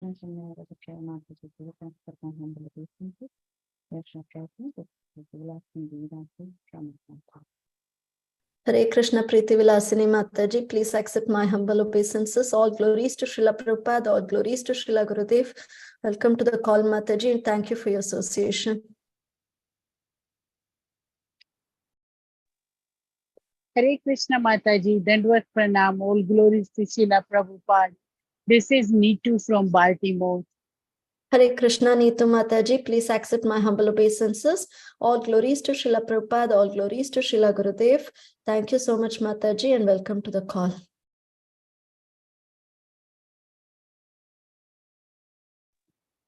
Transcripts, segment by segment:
Hare Krishna Priti Vilasini Mataji, please accept my humble obeisances. All glories to Srila Prabhupada, all glories to Srila Gurudev. Welcome to the call, Mataji, and thank you for your association. Hare Krishna Mataji, Dandvat Pranam, all glories to Srila Prabhupada. This is Neetu from Baltimore. Hare Krishna Neetu Mataji, please accept my humble obeisances. All glories to Srila Prabhupada, all glories to Srila Gurudev. Thank you so much, Mataji, and welcome to the call.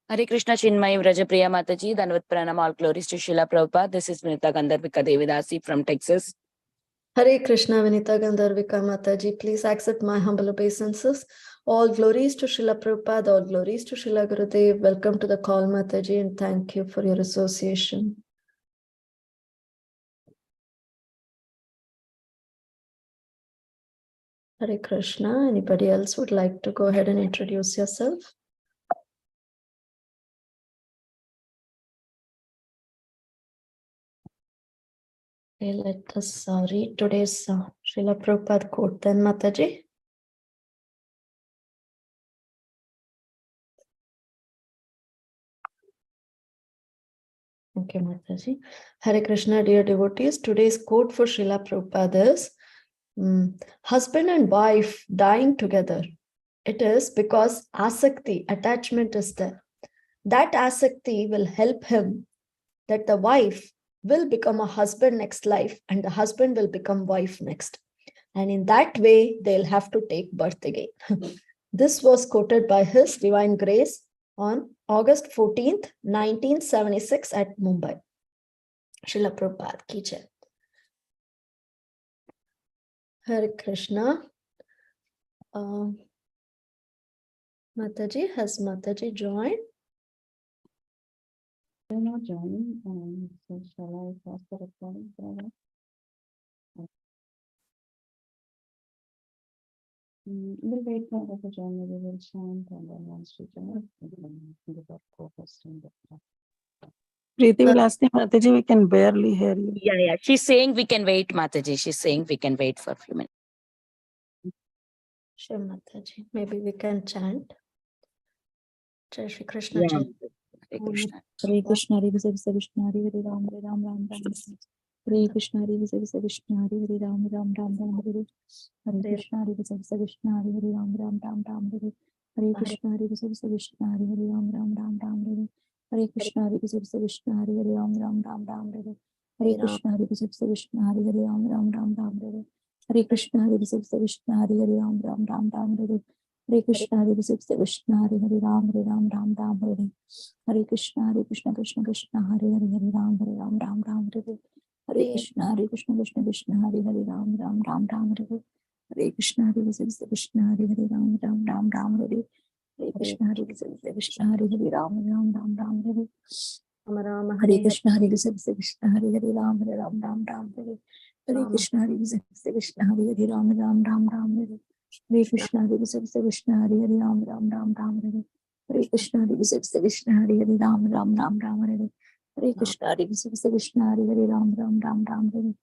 Hare Krishna Chinmay Vrajapriya Mataji, Danvat Pranam, all glories to Srila Prabhupada. This is Gandharvika Devi dasi from Texas. Hare Krishna Vinita Gandharvika Mataji, please accept my humble obeisances. All glories to Srila Prabhupada, all glories to Srila Gurudev. Welcome to the call, Mataji, and thank you for your association. Hare Krishna. Anybody else would like to go ahead and introduce yourself? Okay, let us read today's Srila Prabhupada quote then, Mataji. Okay, Mataji. Hare Krishna, dear devotees. Today's quote for Srila Prabhupada is, husband and wife dying together. It is because asakti, attachment is there. That asakti will help him that the wife will become a husband next life and the husband will become wife next. And in that way, they'll have to take birth again. This was quoted by His Divine Grace on August 14th, 1976 at Mumbai. Srila Prabhupada ki jai. Hare Krishna. Mataji, has Mataji joined? They're not joining, so shall I pass the recording for her? We'll wait for her to join, maybe we'll chant, and then once she joins, we'll give her co-host in the Preeti will ask Mataji, we can barely hear you. Yeah. She's saying we can wait, Mataji. She's saying we can wait for a few minutes. Sure, Mataji. Maybe we can chant. Jai Shri Krishna. Yeah. Jai. Hare Krishna. Hare Krishna, Hare Krishna, Krishna Hare Hare, Ram Hare Ram, Ram Ram Hare. Hare Krishna, Hare Krishna, Krishna Hare Hare, Ram Ram, Ram Ram Hare. Hare Krishna, Hare Krishna, Krishna Hare Hare, Ram Ram, Ram Ram Hare. Hare Krishna, Hare Krishna, Krishna Hare Hare, Ram Ram, Ram Ram Hare. Hare Krishna, Hare Krishna, Krishna Hare Hare, Ram Ram, Ram Ram Hare. Hare Krishna, Hare Krishna, Krishna Hare Hare, Ram Ram, Ram Ram Hare. Hare Krishna, Hare Krishna, Krishna Hare Hare, Ram Ram, Ram Ram Hare. Hare Krishna, Hare Krishna, Krishna Hare Hare, Ram Ram, Ram Ram Hare. Hare Krishna, Hare Krishna, Krishna Krishna Hare Hare, Hare Ram, Ram Ram Hare. Hare Krishna, Hare Krishna, Krishna Krishna Hare Hare, Ram Ram Ram Hare. Hare Krishna, Hare Krishna, Krishna Hare Hare, Ram Ram Hare. Hare Krishna, Hare Krishna, Krishna Hare Hare, Ram Ram Hare. Hare Krishna, Hare Krishna, Krishna Hare Hare, Ram Ram Hare. Hare Krishna, Hare Krishna, Krishna Hare Hare, Ram Ram Hare. Hare Krishna, Hare Krishna, Krishna Hare Hare, Ram Ram Hare. Hare Krishna, Hare Krishna, Krishna Hare Hare, Ram Ram Hare. Hare Krishna, Hare Krishna, Krishna Hare Hare, Ram Ram Hare.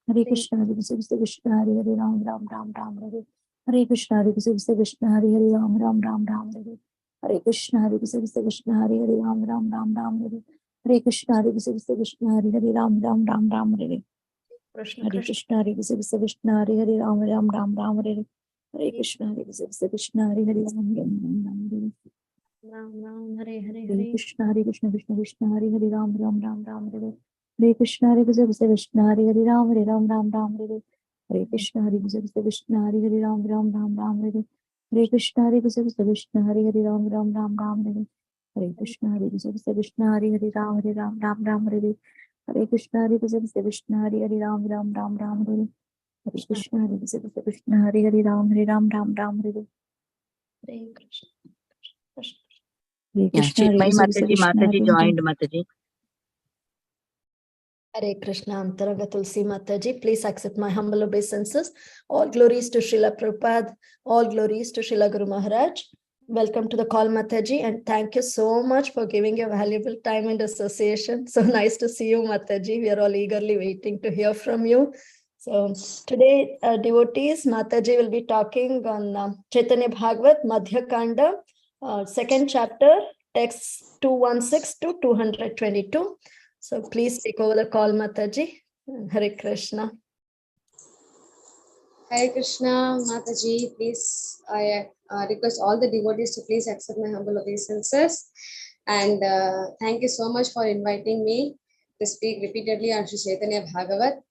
Hare Krishna, Hare Krishna, Krishna Hare Hare, Ram Ram Hare. Hare Krishna, Hare Krishna, Krishna Hare Hare, Ram Ram Hare. Hare Krishna, Hare Krishna, Krishna Hare Hare, Ram Ram Hare. Hare Krishna, Hare Krishna, Krishna Hare Hare, Ram Ram Hare. Hare Krishna, Hare Krishna, Krishna Hare Hare, Ram Ram Hare. Hare Krishna, Hare Krishna, Krishna Hare Hare, Ram Hare. Ram Hare Hare Hare Krishna, Hare Krishna, Krishna Krishna Hare Hare, Ram Hare. Hare Krishna, Hare Krishna, Krishna Hare Hare, Ram Ram Hare. Hare Krishna, Hare Krishna, Krishna Hare Hare, Ram Hare. Hare Krishna, Hare Krishna, Krishna Hare Hare, Ram Hare. Hare Krishna, Hare Krishna, Krishna Hare Hare, Ram Hare. Hare Krishna, Hare Krishna, Krishna Hare Hare, Ram Hare. Hare Krishna, Hare Krishna, Krishna Hare Hare, Ram Hare. Hare Krishna. Hare Yeah, Krishna, Hare Chinmay Krishna, Mataji, Krishna Hare Mataji Hare. joined, Mataji. Hare Krishna, Antaranga Tulasi Mataji, please accept my humble obeisances. All glories to Srila Prabhupada, all glories to Srila Guru Maharaj. Welcome to the call, Mataji, and thank you so much for giving your valuable time and association. So nice to see you, Mataji. We are all eagerly waiting to hear from you. So today, devotees, Mataji will be talking on Chaitanya Bhagavat, Madhya Khanda, second chapter, texts 216 to 222. So please take over the call, Mataji. Hare Krishna. Hare Krishna, Mataji, please, I request all the devotees to please accept my humble obeisances. And thank you so much for inviting me to speak repeatedly on Sri Chaitanya Bhagavat.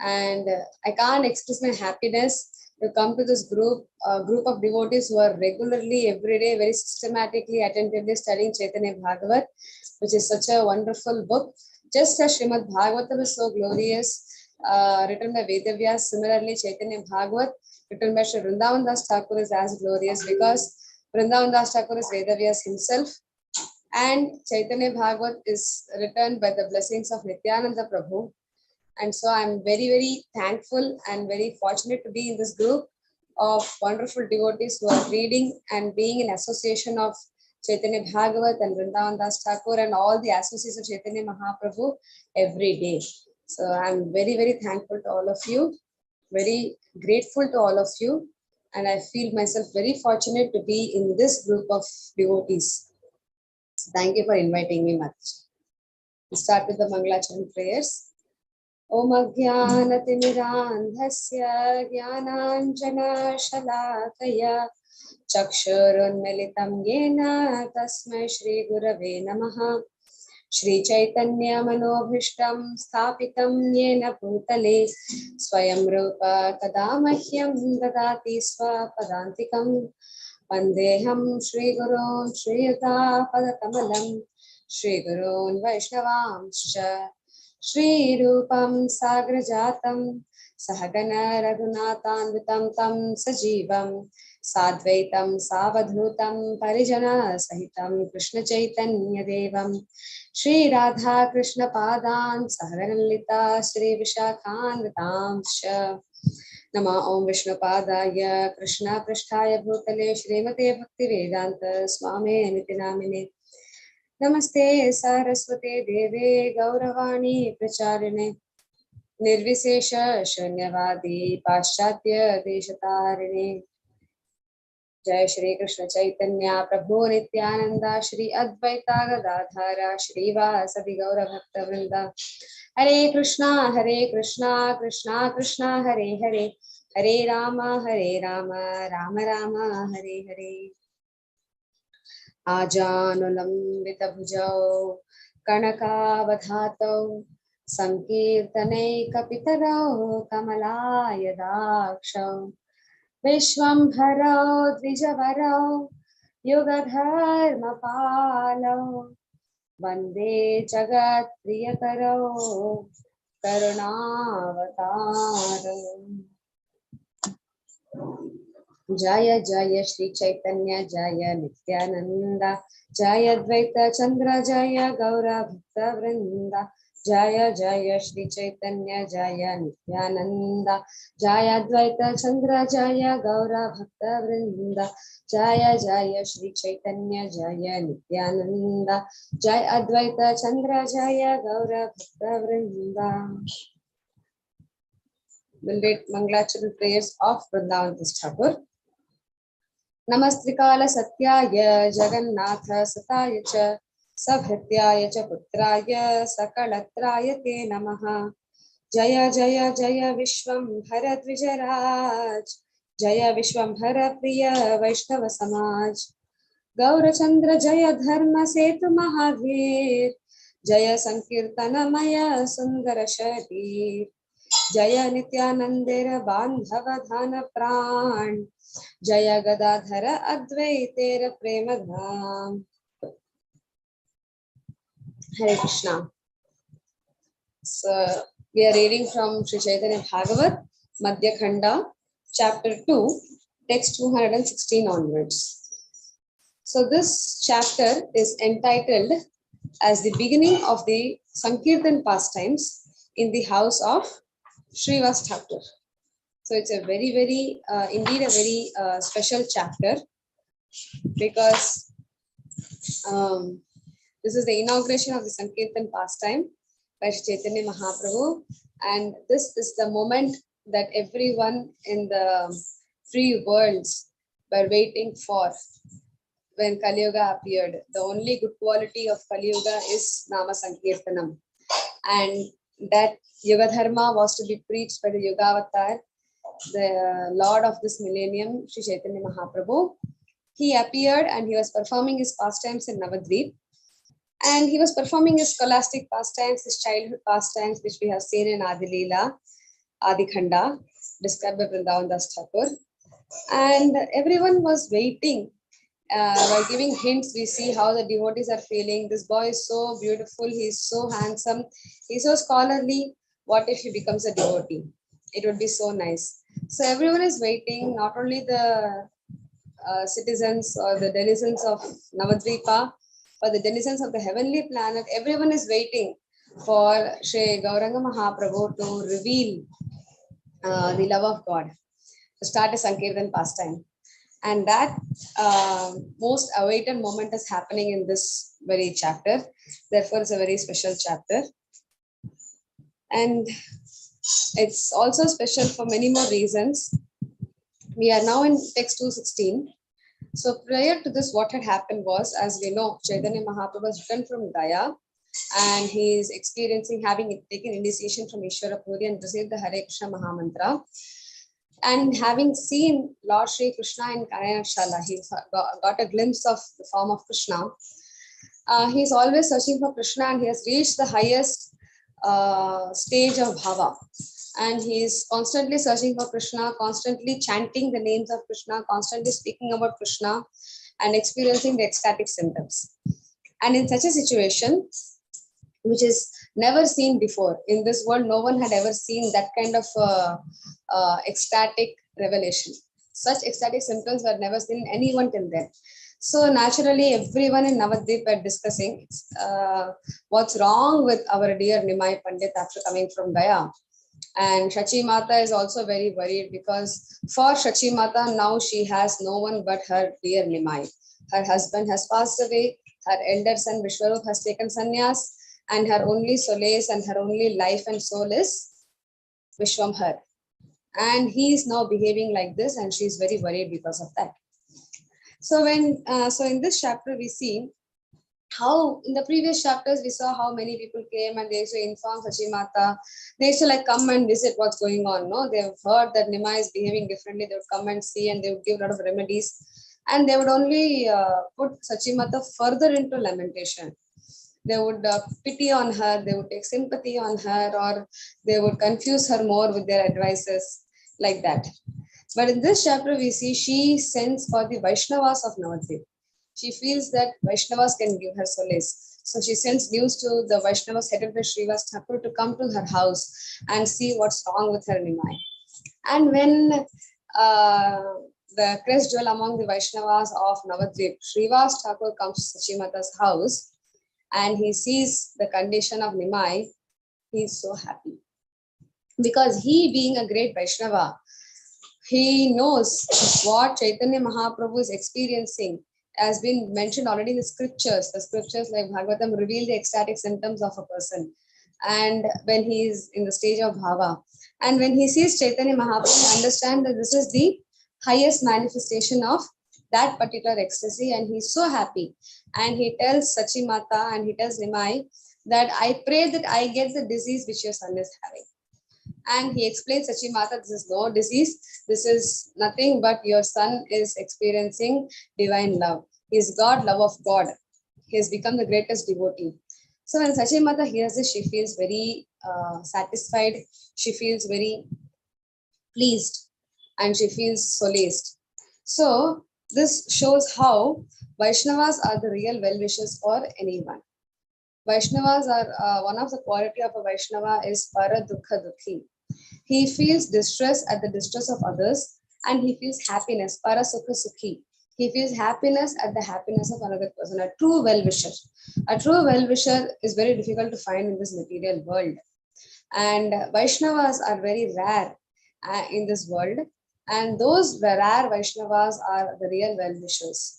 And I can't express my happiness to come to this group of devotees who are regularly, every day, very systematically, attentively studying Chaitanya Bhagavat, which is such a wonderful book. Just as Srimad Bhagavatam is so glorious, written by Vedavyas. Similarly, Chaitanya Bhagavat, written by Sri Vrindavan Das Thakur, is as glorious because Vrindavan Das Thakur is Vedavyas himself, and Chaitanya Bhagavat is written by the blessings of Nityananda Prabhu. And so I'm very, very thankful and very fortunate to be in this group of wonderful devotees who are reading and being in association of Chaitanya Bhagavat and Vrindavan Das Thakur and all the associates of Chaitanya Mahaprabhu every day. So I'm very, very thankful to all of you, very grateful to all of you, and I feel myself very fortunate to be in this group of devotees. So thank you for inviting me much. We start with the Mangalacharan prayers. Om Ajnanatimidandhasya Jnananjana Shalakaya Chakshurunmilitam Yena Tasmai Shri Gurave Namaha Shri Chaitanya Manobhishtam Sthapitam Yena Bhutale Swayam Rupa Kadamahyam Dadati Swapadantikam Vandeham Shri Gurun Shri Yuta Padakamalam Shri Gurun Vaishnavamscha Shri Rupam Sagrajatam Sahagana Raghunatanvitam Tam Sajivam Sadvaitam Savadhutam Parijana Sahitam Krishna Chaitanya Devam Shri Radha Krishna Padan Saharanalita Shri Vishakhanvitamsha Nama Om Vishnu Padaya Krishna Pristhaya Bhutale Shrimate Bhakti Vedanta Swami Nitinamine Namaste Saraswate Deve Gauravani Pracharine Nirvisesha Shunyavadi Paschatya Deshatarine Jai Shri Krishna Chaitanya Prabhu Nityananda Shri Advaita Gadadhara Shri Vasadi Gaura Bhakta Vrinda Hare Krishna Krishna Krishna Hare Hare Hare Rama Rama Rama Hare Hare Ajanulambita bhujau Kanakavadhatau Sankirtanekapitaro Kamalayadakshau Vishwambharau Dvijavarau Yugadharmapalau Vande Jagat Priyakarau Karunavatarau Jaya Jaya Shri Chaitanya Jaya Nityananda Jaya Dvaita Chandra Jaya Gaura Bhakta Vrinda Jaya Jaya Shri Chaitanya Jaya Nityananda Jaya Dvaita Chandra Jaya Gaura Bhakta Vrinda Jaya Jaya Shri Chaitanya Jaya Nityananda Jaya Advaita Chandra Jaya Gaura Bhakta Vrinda. We'll read Mangalacharan prayers of Vrindavan Das Thakur. Namastrikala Satyaya Jagannatha Sataya Cha Sabhrityaya Cha Putraya Sakalatraya Te Namaha Jaya Jaya Jaya Vishwam Bharat Vijaraj Jaya Vishwam Bhara Priya Vaishnava Samaj Gaurachandra Jaya Dharma Setu Mahavir Jaya Sankirtana Maya Sundara Sharir Jaya Nityanandera Bandhava Dhana Pran Jaya Gadadhara Advaitera Prema Dham. Hare Krishna. So we are reading from Sri Chaitanya Bhagavat, Madhya Khanda, chapter 2, text 216 onwards. So this chapter is entitled as the beginning of the Sankirtan pastimes in the house of Srivas Thakur. So it's a very, very, indeed a very special chapter. because this is the inauguration of the Sankirtan pastime by Shri Chaitanya Mahaprabhu, and this is the moment that everyone in the three worlds were waiting for when Kali Yuga appeared. The only good quality of Kali Yuga is Nama Sankirtanam, and that Yuga Dharma was to be preached by the Yugavatar, the Lord of this millennium, Shri Chaitanya Mahaprabhu. He appeared and he was performing his pastimes in Navadvip. And he was performing his scholastic pastimes, his childhood pastimes, which we have seen in Adi Leela, Adi Khanda, described by Vrindavan Das Thakur. And everyone was waiting. By giving hints, we see how the devotees are feeling. This boy is so beautiful, he's so handsome, he's so scholarly. What if he becomes a devotee? It would be so nice. So everyone is waiting, not only the citizens or the denizens of Navadvipa, but the denizens of the heavenly planet. Everyone is waiting for Shri Gauranga Mahaprabhu to reveal the love of God, to start a Sankirtan pastime. And that most awaited moment is happening in this very chapter. Therefore, it's a very special chapter. And it's also special for many more reasons. We are now in text 216. So prior to this, what had happened was, as we know, Chaitanya Mahaprabhu was returned from Gaya, and he is experiencing, having taken initiation from Ishvara Puri and received the Hare Krishna Mahamantra. And having seen Lord Shri Krishna in Kanayakshala, he got a glimpse of the form of Krishna. He's always searching for Krishna, and he has reached the highest stage of bhava. And he is constantly searching for Krishna, constantly chanting the names of Krishna, constantly speaking about Krishna, and experiencing the ecstatic symptoms. And in such a situation, which is never seen before in this world, no one had ever seen that kind of ecstatic revelation. Such ecstatic symptoms were never seen in anyone till then. So naturally, everyone in Navadvip were discussing what's wrong with our dear Nimai Pandit after coming from Gaya. And Shachi Mata is also very worried, because for Shachi Mata now she has no one but her dear Nimai. Her husband has passed away, her elder son Vishwarup has taken sannyas, and her only solace and her only life and soul is Vishwamhar. And he is now behaving like this, and she is very worried because of that. So so in this chapter we see how in the previous chapters we saw how many people came and they used to inform Sachi Mata. They used to like come and visit what's going on. No, they've heard that Nimai is behaving differently. They would come and see, and they would give a lot of remedies, and they would only put Sachi Mata further into lamentation. They would pity on her, they would take sympathy on her, or they would confuse her more with their advices, like that. But in this chapter, we see she sends for the Vaishnavas of Navadvip. She feels that Vaishnavas can give her solace. So she sends news to the Vaishnavas headed by Srivas Thakur to come to her house and see what's wrong with her Nimai. And when the crest jewel among the Vaishnavas of Navadvip, Srivas Thakur comes to Sachimata's house and he sees the condition of Nimai, he is so happy. Because he, being a great Vaishnava, he knows what Chaitanya Mahaprabhu is experiencing, has been mentioned already in the scriptures. The scriptures like Bhagavatam reveal the ecstatic symptoms of a person. And when he is in the stage of bhava. And when he sees Chaitanya Mahaprabhu, he understands that this is the highest manifestation of that particular ecstasy. And he's so happy. And he tells Sachi Mata and he tells Nimai that I pray that I get the disease which your son is having. And he explains, Sachi Mata, this is no disease. This is nothing but your son is experiencing divine love. He's God, love of God. He has become the greatest devotee. So when Sachi Mata hears this, she feels very satisfied. She feels very pleased and she feels solaced. So this shows how Vaishnavas are the real well-wishers for anyone. Vaishnavas are, one of the quality of a Vaishnava is para dukha dukhi. He feels distress at the distress of others and he feels happiness, para sukha sukhi. He feels happiness at the happiness of another person, a true well-wisher. A true well-wisher is very difficult to find in this material world. And Vaishnavas are very rare in this world. And those rare Vaishnavas are the real well-wishers.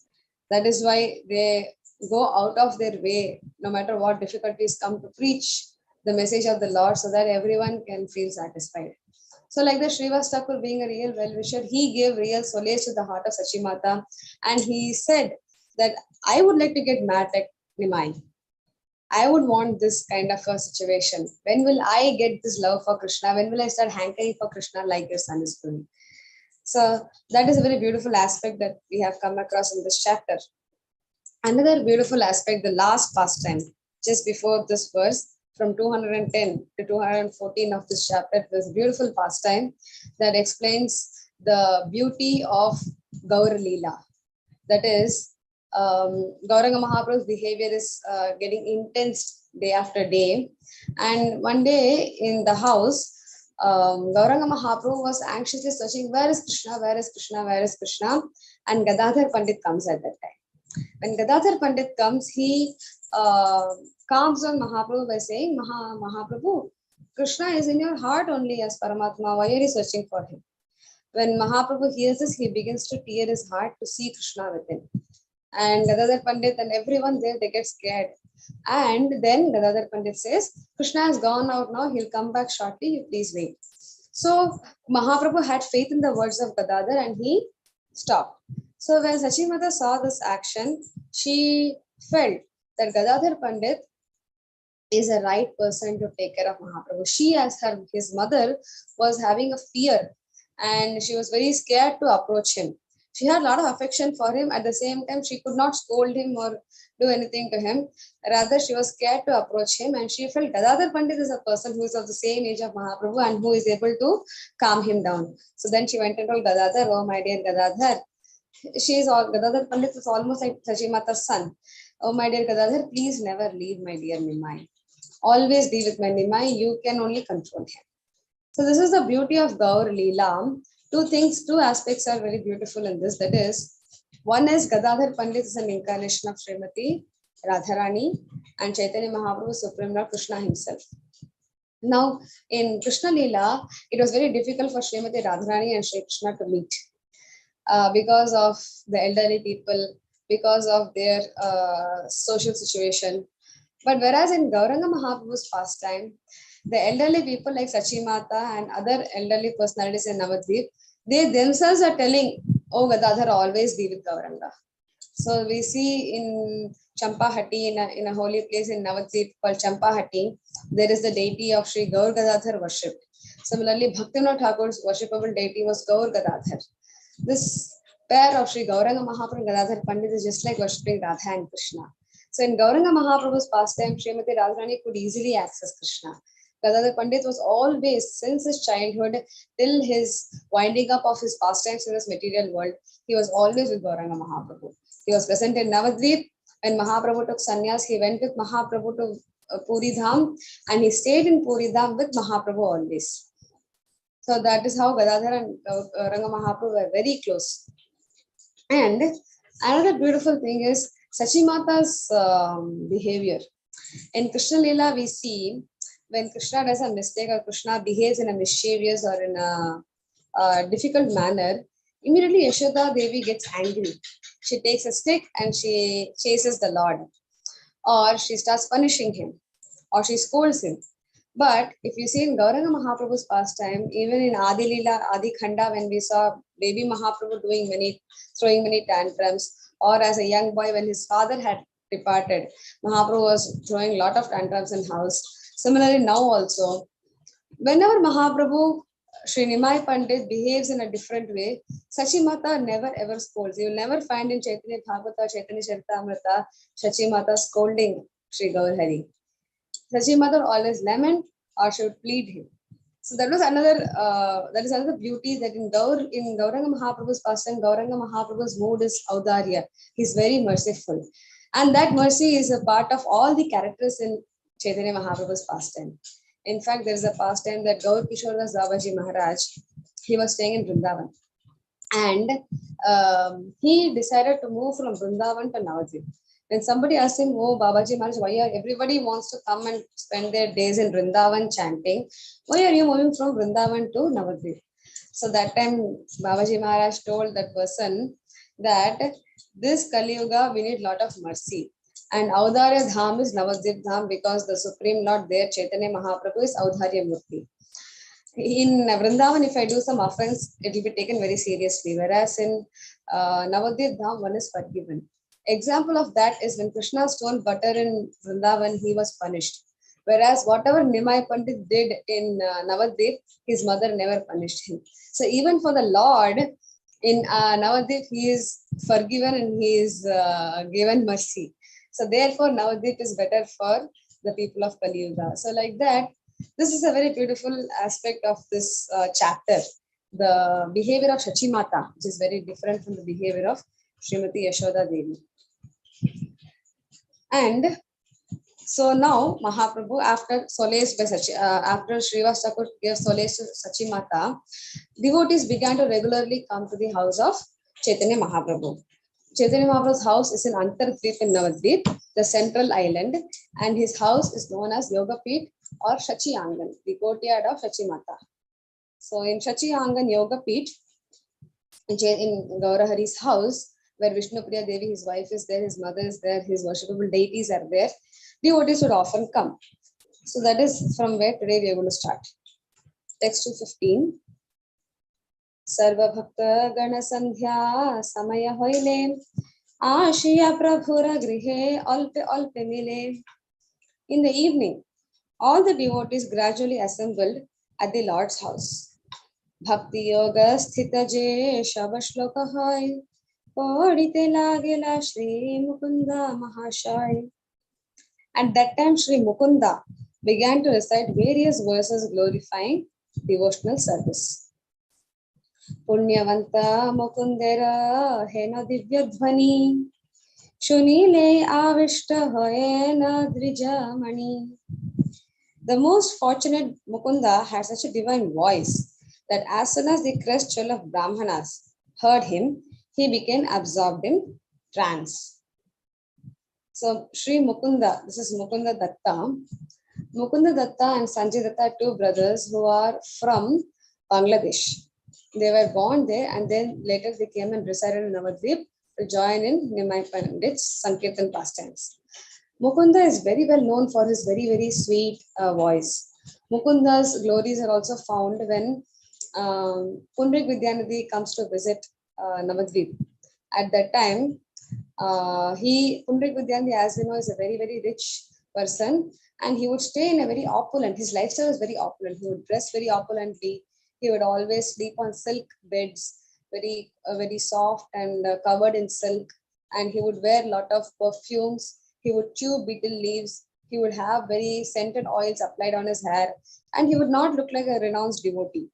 That is why they go out of their way, no matter what difficulties come, to preach the message of the Lord so that everyone can feel satisfied. So, like the Srivas Thakur being a real well-wisher, he gave real solace to the heart of Sachimata, and he said that I would like to get married like Nimai. I would want this kind of a situation. When will I get this love for Krishna? When will I start hankering for Krishna like your son is doing? So that is a very beautiful aspect that we have come across in this chapter. Another beautiful aspect, the last pastime, just before this verse, from 210 to 214 of this chapter, this beautiful pastime that explains the beauty of Gaur Leela. That is, Gauranga Mahaprabhu's behavior is getting intense day after day. And one day in the house, Gauranga Mahaprabhu was anxiously searching, where is Krishna, where is Krishna, where is Krishna? And Gadadhar Pandit comes at that time. When Gadadhar Pandit comes, he calms on Mahaprabhu by saying, Mahaprabhu, Krishna is in your heart only as Paramatma. Why are you searching for him? When Mahaprabhu hears this, he begins to tear his heart to see Krishna within. And Gadadhar Pandit and everyone there, they get scared. And then Gadadhar Pandit says, Krishna has gone out now, he'll come back shortly, you please wait. So Mahaprabhu had faith in the words of Gadadhar and he stopped. So when Sachimata saw this action, she felt that Gadadhar Pandit is a right person to take care of Mahaprabhu. She, as his mother, was having a fear and she was very scared to approach him. She had a lot of affection for him. At the same time, she could not scold him or do anything to him. Rather, she was scared to approach him, and she felt Gadadhar Pandit is a person who is of the same age of Mahaprabhu and who is able to calm him down. So then she went and told Gadadhar, oh my dear Gadadhar, Gadadhar Pandit was almost like Sachimata's son. Oh my dear Gadadhar, please never leave my dear Nimai. Always be with my Nimai, you can only control him. So this is the beauty of Gaur Leela. Two aspects are very beautiful in this. That is, one is Gadadhar Pandit is an incarnation of Srimati Radharani and Chaitanya Mahaprabhu, Supreme Lord Krishna himself. Now, in Krishna Leela, it was very difficult for Srimati Radharani and Shri Krishna to meet because of the elderly people, because of their social situation. But whereas in Gauranga Mahaprabhu's pastime, the elderly people like Sachimata and other elderly personalities in Navadvip, they themselves are telling, oh Gadadhar, always be with Gauranga. So we see in Champahati, in a holy place in Navadvip called Champahati, there is the deity of Sri Gaur Gadadhar worship. Similarly, Bhaktivinoda Thakur's worshipable deity was Gaur Gadadhar. This pair of Sri Gauranga Mahaprabhu and Gadadhar Pandit is just like worshipping Radha and Krishna. So in Gauranga Mahaprabhu's pastime, Srimati Radharani could easily access Krishna. Gadadhar Pandit was always, since his childhood till his winding up of his pastimes in this material world, he was always with Gauranga Mahaprabhu. He was present in Navadvip. When Mahaprabhu took sannyas, he went with Mahaprabhu to Puri Dham and he stayed in Puri Dham with Mahaprabhu always. So that is how Gadadhar and Gauranga Mahaprabhu were very close. And another beautiful thing is Sachimata's behavior. In Krishna Leela, we see when Krishna does a mistake or Krishna behaves in a mischievous or in a difficult manner, immediately Yashoda Devi gets angry. She takes a stick and she chases the Lord, or she starts punishing him, or she scolds him. But if you see in Gauranga Mahaprabhu's pastime, even in Adi Leela, Adi Khanda, when we saw baby Mahaprabhu throwing many tantrums, or as a young boy when his father had departed, Mahaprabhu was throwing a lot of tantrums in house. Similarly, now also, whenever Mahaprabhu, Sri Nimai Pandit behaves in a different way, Sachimata never ever scolds. You will never find in Chaitanya Bhagavata, Chaitanya Charitamrita, Sachimata scolding Sri Gaur Hari. Sachimata always lament or she would plead him. So that was another beauty that in Gauranga Mahaprabhu's pastime, Gauranga Mahaprabhu's mood is Audarya. He's very merciful. And that mercy is a part of all the characters in Chaitanya Mahaprabhu's pastime. In fact, there is a pastime that Gaur Kishordas Babaji Maharaj, he was staying in Vrindavan. And he decided to move from Vrindavan to Navadvip. When somebody asked him, oh, Babaji Maharaj, everybody wants to come and spend their days in Vrindavan chanting. Why are you moving from Vrindavan to Navadvip? So that time, Babaji Maharaj told that person that this Kali Yuga, we need lot of mercy. And Audharya Dham is Navadvip Dham because the Supreme Lord there, Chaitanya Mahaprabhu, is Audharya Murti. In Vrindavan, if I do some offense, it will be taken very seriously. Whereas in Navadvip Dham, one is forgiven. Example of that is when Krishna stole butter in Vrindavan, he was punished. Whereas whatever Nimai Pandit did in Navadvip, his mother never punished him. So even for the Lord, in Navadvip, he is forgiven and he is given mercy. So therefore, Navadvip is better for the people of Kali Yuga. So like that, this is a very beautiful aspect of this chapter. The behavior of Shachi Mata, which is very different from the behavior of Srimati Yashoda Devi. And so now Mahaprabhu, after solace by after Srivas Thakur gave solace to Sachi Mata, devotees began to regularly come to the house of Chaitanya Mahaprabhu. Chaitanya Mahaprabhu's house is in Antaranga in Navadvip, the central island, and his house is known as Yoga Peeth or Shachi Angan, the courtyard of Shachi Mata. So in Shachi Angan Yoga Peeth, in Gaurahari's house, where Vishnu Priya Devi, his wife, is there, his mother is there, his worshipable deities are there, devotees would often come. So that is from where today we are going to start. Text 215. Sarva Bhakta Gana Sandhya Samaya Hoile Ashiya Prabhura Grihe Alpe Alpe Mile. In the evening, all the devotees gradually assembled at the Lord's house. Bhakti Yoga Sthita Je Shabashloka Hoy Podite Lagela Shri Mukunda Mahashai. At that time, Sri Mukunda began to recite various verses glorifying devotional service. Punyavanta Mukundera Hena Divyadhvani Shunile Avishta Hoyena Drijamani. The most fortunate Mukunda had such a divine voice that as soon as the crest of Brahmanas heard him, he became absorbed in trance. So Sri Mukunda, this is Mukunda Datta. Mukunda Datta and Sanjay Datta are two brothers who are from Bangladesh. They were born there and then later they came and resided in Navadvip to join in Nimai Pandit's Sankirtan pastimes. Mukunda is very well known for his very, very sweet voice. Mukunda's glories are also found when Pundrik Vidyanidhi comes to visit Navadvip. At that time, Pundrik Vidyanidhi, as we know, is a very, very rich person and he would stay in a very opulent, his lifestyle was very opulent. He would dress very opulently. He would always sleep on silk beds, very soft and covered in silk. And he would wear a lot of perfumes. He would chew betel leaves. He would have very scented oils applied on his hair. And he would not look like a renounced devotee.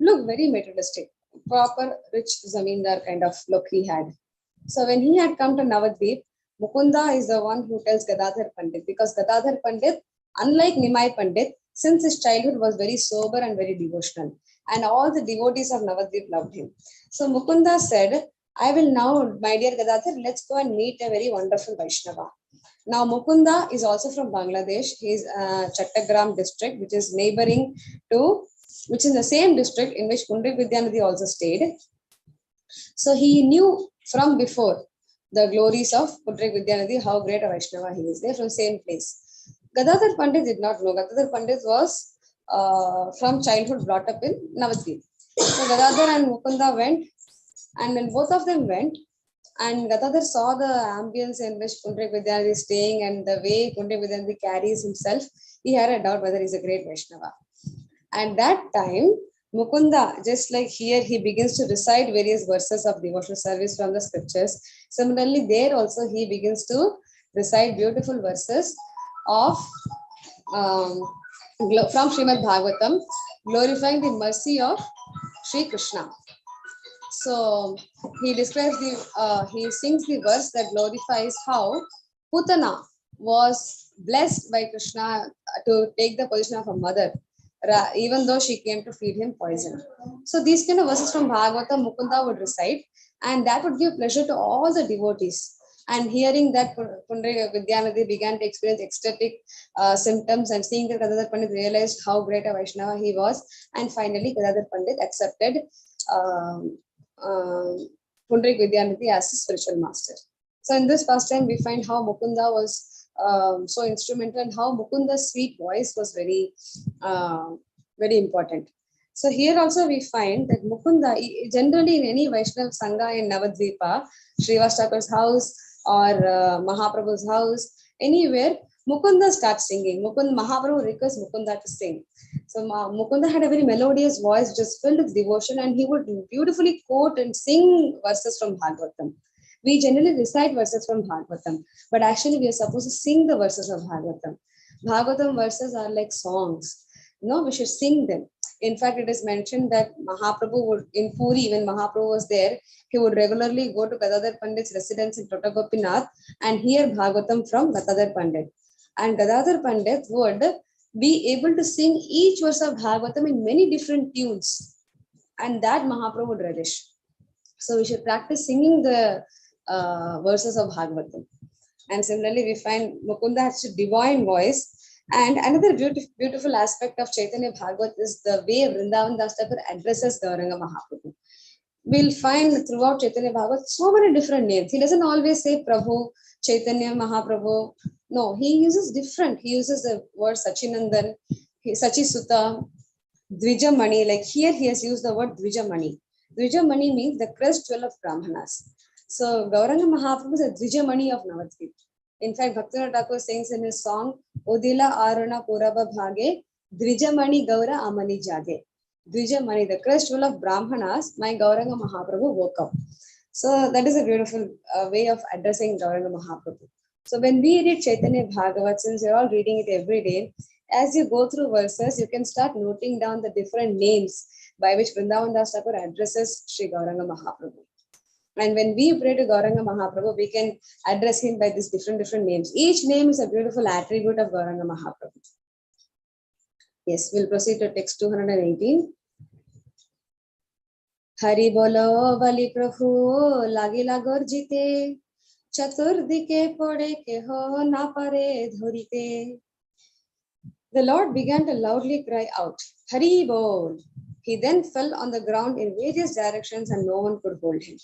Look very materialistic, proper rich zamindar kind of look he had. So when he had come to Navadvip, Mukunda is the one who tells Gadadhar Pandit, because Gadadhar Pandit, unlike Nimai Pandit, since his childhood was very sober and very devotional. And all the devotees of Navadvip loved him. So Mukunda said, I will now, my dear Gadadhar, let's go and meet a very wonderful Vaishnava. Now Mukunda is also from Bangladesh. He is Chattagram district, which is neighboring to, which is the same district in which Pundrik Vidyanidhi also stayed. So he knew from before the glories of Pundrik Vidyanidhi, how great a Vaishnava he is. They are from same place. Gadadhar Pandit did not know. Gadadhar Pandit was from childhood brought up in Navadvip. So Gadadhar and Mukunda went, and when both of them went, and Gadadhar saw the ambience in which Pundrik Vidyanidhi is staying and the way Pundrik Vidyanidhi carries himself, he had a doubt whether he's a great Vaishnava. And that time, Mukunda, just like here, he begins to recite various verses of devotional service from the scriptures. Similarly, there also he begins to recite beautiful verses of from Srimad Bhagavatam, glorifying the mercy of Sri Krishna. So he describes he sings the verse that glorifies how Putana was blessed by Krishna to take the position of a mother, even though she came to feed him poison. So these kind of verses from Bhagavata, Mukunda would recite, and that would give pleasure to all the devotees. And hearing that, Pundrik Vidyanidhi began to experience ecstatic symptoms, and seeing that Gadadhar Pandit realized how great a Vaishnava he was. And finally, Gadadhar Pandit accepted Pundrik Vidyanidhi as his spiritual master. So in this pastime, we find how Mukunda was so instrumental and how Mukunda's sweet voice was very important. So here also we find that Mukunda, generally in any Vaishnav Sangha in Navadvipa, Srivastakar's house or Mahaprabhu's house, anywhere, Mukunda starts singing. Mahaprabhu requests Mukunda to sing. So Mukunda had a very melodious voice, just filled with devotion, and he would beautifully quote and sing verses from Bhagavatam. We generally recite verses from Bhagavatam, but actually we are supposed to sing the verses of Bhagavatam. Bhagavatam verses are like songs. No, we should sing them. In fact, it is mentioned that Mahaprabhu would, in Puri, when Mahaprabhu was there, he would regularly go to Gadadhar Pandit's residence in Totagopinath and hear Bhagavatam from Gadadhar Pandit. And Gadadhar Pandit would be able to sing each verse of Bhagavatam in many different tunes. And that Mahaprabhu would relish. So we should practice singing the verses of Bhagavatam. And similarly, we find Mukunda has a divine voice. And another beautiful aspect of Chaitanya Bhagavat is the way Vrindavan Das Thakur addresses Gauranga Mahaprabhu. We'll find throughout Chaitanya Bhagavat so many different names. He doesn't always say Prabhu, Chaitanya, Mahaprabhu. No, he uses different. He uses the word Sachinandan, Sachi Sutta, Dvijamani. Like here, he has used the word Dvijamani. Dvijamani means the crest jewel of Brahmanas. So Gauranga Mahaprabhu is a Dvijamani of Navadvip. In fact, Bhaktivinoda Thakur sings in his song, Odila Aruna Puraba Bhage, Dvijamani Gaura Amani Jage. Dvijamani, the crest jewel of Brahmanas, my Gauranga Mahaprabhu woke up. So that is a beautiful way of addressing Gauranga Mahaprabhu. So when we read Chaitanya Bhagavat, since you're all reading it every day, as you go through verses, you can start noting down the different names by which Vrindavan Das Thakur addresses Sri Gauranga Mahaprabhu. And when we pray to Gauranga Mahaprabhu, we can address him by these different names. Each name is a beautiful attribute of Gauranga Mahaprabhu. Yes, we'll proceed to text 218. Hari bolo bali prabhu lagila gorjite chaturdike pode keho na pare dhorite. The Lord began to loudly cry out, Hari bol. He then fell on the ground in various directions and no one could hold him.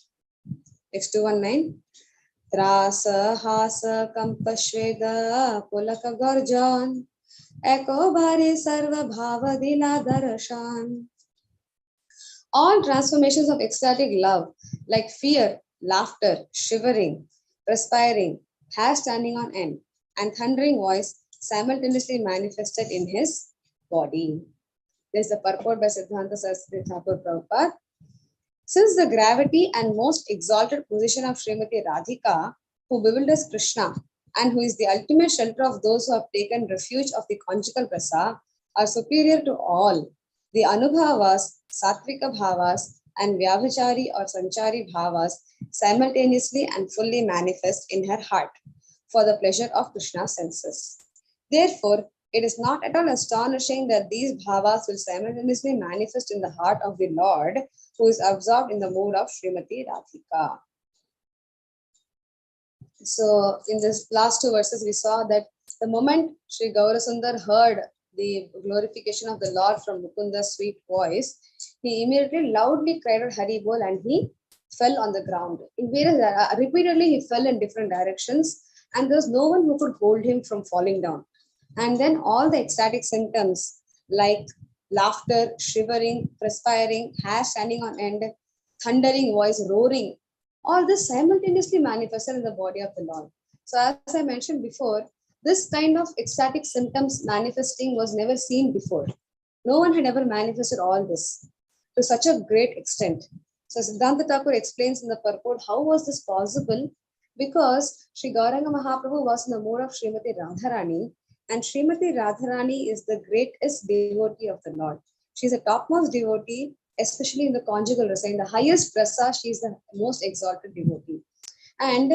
Text 219. Trasa hasa kampashveda pulaka garjan eko bhare sarva bhava dila darshan. All transformations of ecstatic love, like fear, laughter, shivering, perspiring, hair standing on end, and thundering voice, simultaneously manifested in his body. This is the purport by Siddhanta Saraswati Thakur Prabhupada. Since the gravity and most exalted position of Srimati Radhika, who bewilders Krishna and who is the ultimate shelter of those who have taken refuge of the conjugal prasa, are superior to all, the Anubhavas, Satvika Bhavas, and Vyabhichari or Sanchari Bhavas simultaneously and fully manifest in her heart for the pleasure of Krishna's senses. Therefore, it is not at all astonishing that these bhavas will simultaneously manifest in the heart of the Lord, who is absorbed in the mood of Srimati Radhika. So, in this last two verses, we saw that the moment Sri Gaurasundar heard the glorification of the Lord from Mukunda's sweet voice, he immediately loudly cried out Hari Bol and he fell on the ground. Repeatedly, he fell in different directions and there was no one who could hold him from falling down. And then all the ecstatic symptoms like laughter, shivering, perspiring, hair standing on end, thundering voice, roaring, all this simultaneously manifested in the body of the Lord. So as I mentioned before, this kind of ecstatic symptoms manifesting was never seen before. No one had ever manifested all this to such a great extent. So Siddhanta Thakur explains in the purport, how was this possible? Because Sri Gauranga Mahaprabhu was in the mood of Srimati Radharani, and Srimati Radharani is the greatest devotee of the Lord. She is a topmost devotee, especially in the conjugal rasa. In the highest rasa, she is the most exalted devotee. And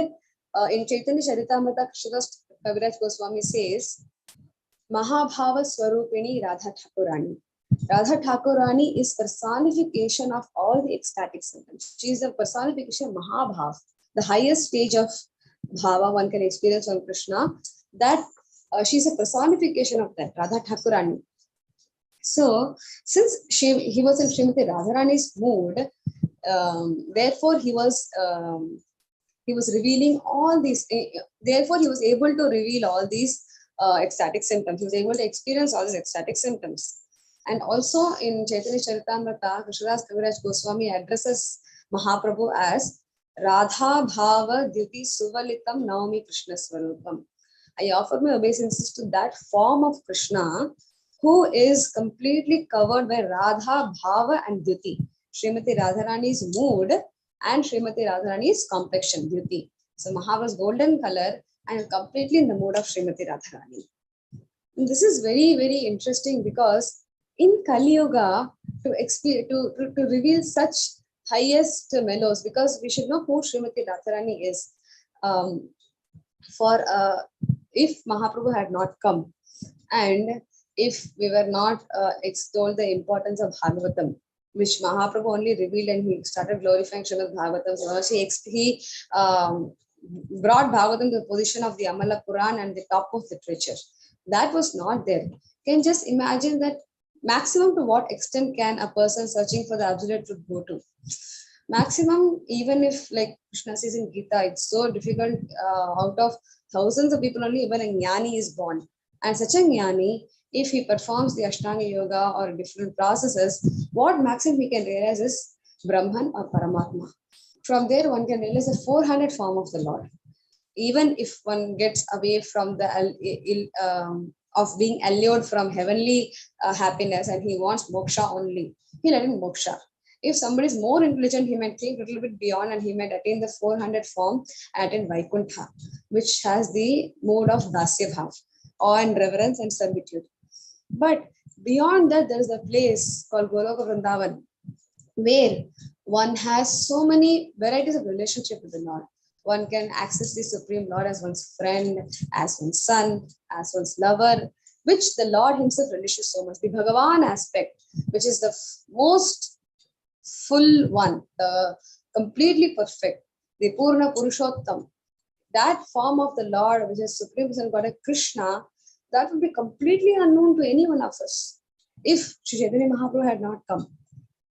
in Chaitanya Charitamrita, Krishnadas Kaviraj Goswami says, Mahabhava Swarupini Radha Thakurani. Radha Thakurani is personification of all the ecstatic symptoms. She is the personification of Mahabhav, the highest stage of bhava one can experience on Krishna. That she's a personification of that, Radha Thakurani. So, since he was in Srimati Radharani's mood, Therefore, he was revealing all these. Therefore, he was able to reveal all these ecstatic symptoms. He was able to experience all these ecstatic symptoms. And also in Chaitanya Charitamrita, Krishnadas Kaviraj Goswami addresses Mahaprabhu as Radha Bhava Dyuti Suvalitam Naomi Krishna Swarupam. I offer my obeisances to that form of Krishna who is completely covered by Radha Bhava and Dyuti. Srimati Radharani's mood and Srimati Radharani's complexion, Dyuti. So Mahaprabhu's golden color and completely in the mood of Srimati Radharani. And this is very, very interesting because in Kali Yuga, to reveal such highest mellows, because we should know who Srimati Radharani is. If Mahaprabhu had not come and if we were not extolled the importance of Bhagavatam, which Mahaprabhu only revealed and he started glorifying Srimad Bhagavatam. So he brought Bhagavatam to the position of the Amala Puran and the top of literature. That was not there. Can just imagine that maximum to what extent can a person searching for the absolute truth go to? Maximum, even if like Krishna says in Gita, it's so difficult, out of thousands of people only even a jnani is born. And such a jnani, if he performs the Ashtanga Yoga or different processes, what maximum he can realize is Brahman or Paramatma. From there, one can realize the 400 form of the Lord. Even if one gets away from the of being allured from heavenly happiness and he wants moksha only, he'll attain moksha. If somebody is more intelligent, he might think a little bit beyond and he might attain the 400 form and attain Vaikuntha, which has the mode of dasya bhav, awe and reverence and servitude. But beyond that, there is a place called Goloka Vrindavan, where one has so many varieties of relationship with the Lord. One can access the Supreme Lord as one's friend, as one's son, as one's lover, which the Lord himself relishes so much. The Bhagavan aspect, which is the most full one, the completely perfect, the Purna Purushottam, that form of the Lord, which is Supreme Person God, Krishna, that would be completely unknown to any one of us if Sri Chaitanya Mahaprabhu had not come.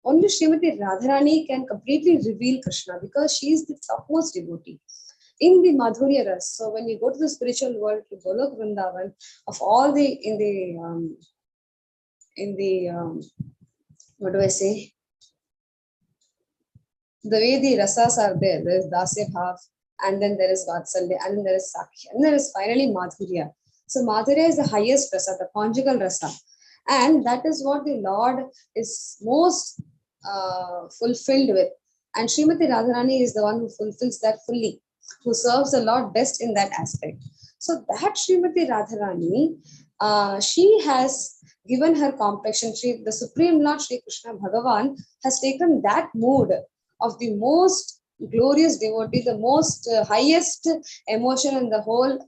Only Srimati Radharani can completely reveal Krishna because she is the topmost devotee in the Madhurya Ras. So when you go to the spiritual world, to Golok Vrindavan, of all the what do I say? The way the rasas are there is Dasya Bhav, and then there is Vatsalya, and then there is Sakya, and there is finally Madhurya. So Madhurya is the highest rasa, the conjugal rasa. And that is what the Lord is most fulfilled with. And Srimati Radharani is the one who fulfills that fully, who serves the Lord best in that aspect. So that Srimati Radharani, she has given her complexion. The Supreme Lord Sri Krishna Bhagavan has taken that mood of the most glorious devotee, the most highest emotion in the whole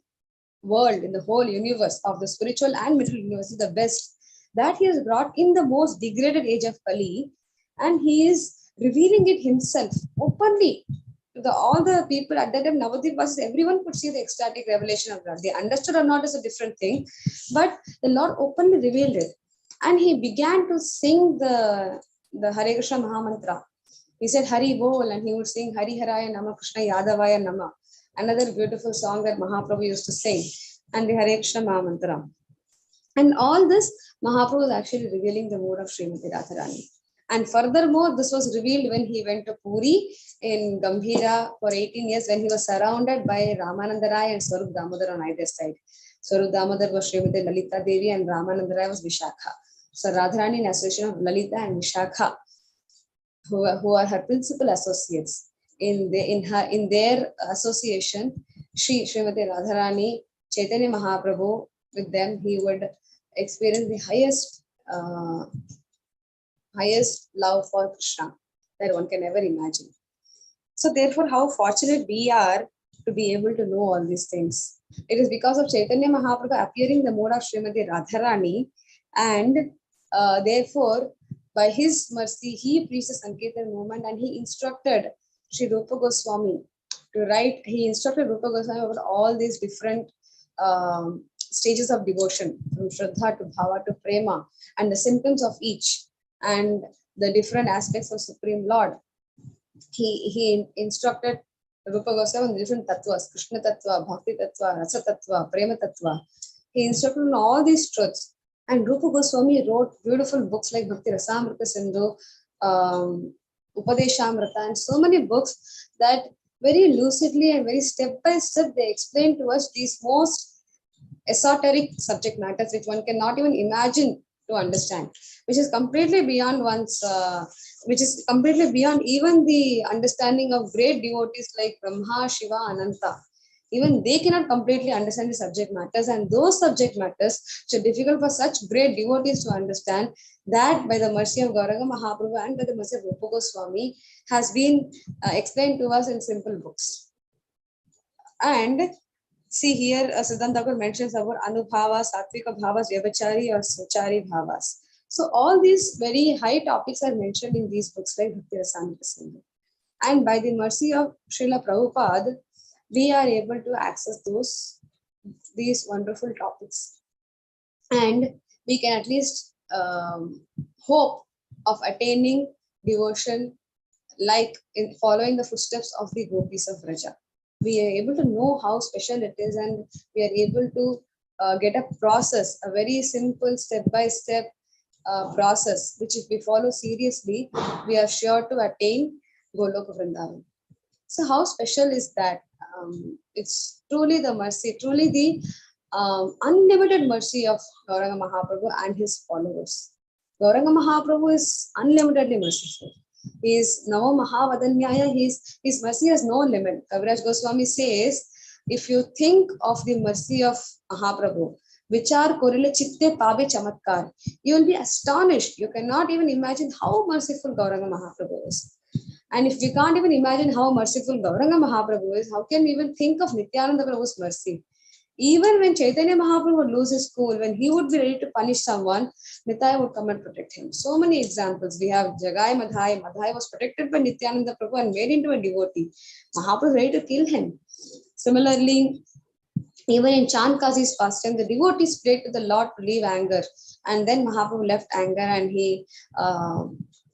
world, in the whole universe of the spiritual and material universe, the best, that he has brought in the most degraded age of Kali, and he is revealing it himself openly to all the people at that time. Navadvip Vasis, everyone could see the ecstatic revelation of God. They understood or not is a different thing, but the Lord openly revealed it, and he began to sing the Hare Krishna Mahamantra. He said Hari Bol, and he would sing Hari Haraya Nama Krishna Yadavaya Nama, another beautiful song that Mahaprabhu used to sing, and the Hare Krishna Mahamantra. And all this, Mahaprabhu was actually revealing the mood of Srimati Radharani. And furthermore, this was revealed when he went to Puri in Gambhira for 18 years, when he was surrounded by Ramananda Rai and Swarup Damodar on either side. Swarup Damodar was Srimati Lalita Devi and Ramananda Rai was Vishakha. So Radharani in association of Lalita and Vishakha, who are her principal associates. In their association, Srimati Radharani, Chaitanya Mahaprabhu, with them, he would experience the highest love for Krishna that one can ever imagine. So therefore, how fortunate we are to be able to know all these things. It is because of Chaitanya Mahaprabhu appearing in the mode of Srimati Radharani, and therefore, by his mercy, he preached the Sankirtan movement, and he instructed Sri Rupa Goswami to write. He instructed Rupa Goswami about all these different stages of devotion, from Shraddha to Bhava to Prema, and the symptoms of each, and the different aspects of Supreme Lord. he instructed Rupa Goswami on different tattvas, Krishna tattva, Bhakti tattva, Rasa tattva, Prema tattva. He instructed on all these truths. And Rupa Goswami wrote beautiful books like Bhakti Rasamrita Sindhu, Upadeshamrita, and so many books that very lucidly and very step by step they explain to us these most esoteric subject matters which one cannot even imagine to understand, which is completely beyond which is completely beyond even the understanding of great devotees like Brahma, Shiva, Ananta. Even they cannot completely understand the subject matters, and those subject matters which are difficult for such great devotees to understand, that by the mercy of Gauranga Mahaprabhu and by the mercy of Rupa Goswami has been explained to us in simple books. And see here, Siddhanta Thakur mentions about Anubhava, Satvika Bhavas, Vyabhachari or Suchari Bhavas. So all these very high topics are mentioned in these books like Bhakti Rasamrita Sindhu. And by the mercy of Srila Prabhupada, we are able to access these wonderful topics. And we can at least hope of attaining devotion like in following the footsteps of the gopis of Vraja. We are able to know how special it is, and we are able to get a process, a very simple step-by-step process, which if we follow seriously, we are sure to attain Goloka Vrindavan. So how special is that? It's truly the mercy, truly the unlimited mercy of Gauranga Mahaprabhu and his followers. Gauranga Mahaprabhu is unlimitedly merciful. He is Nava Mahavadanyaya. His mercy has no limit. Kaviraj Goswami says, if you think of the mercy of Mahaprabhu, Vichar Korile Chitte Pabe Chamatkar, you will be astonished. You cannot even imagine how merciful Gauranga Mahaprabhu is. And if we can't even imagine how merciful Gauranga Mahaprabhu is, how can we even think of Nityananda Prabhu's mercy? Even when Caitanya Mahaprabhu would lose his cool, when he would be ready to punish someone, Nitai would come and protect him. So many examples. We have Jagai Madhai. Madhai was protected by Nityananda Prabhu and made into a devotee. Mahaprabhu was ready to kill him. Similarly, even in Chandkazi's pastime, the devotees prayed to the Lord to leave anger. And then Mahaprabhu left anger and he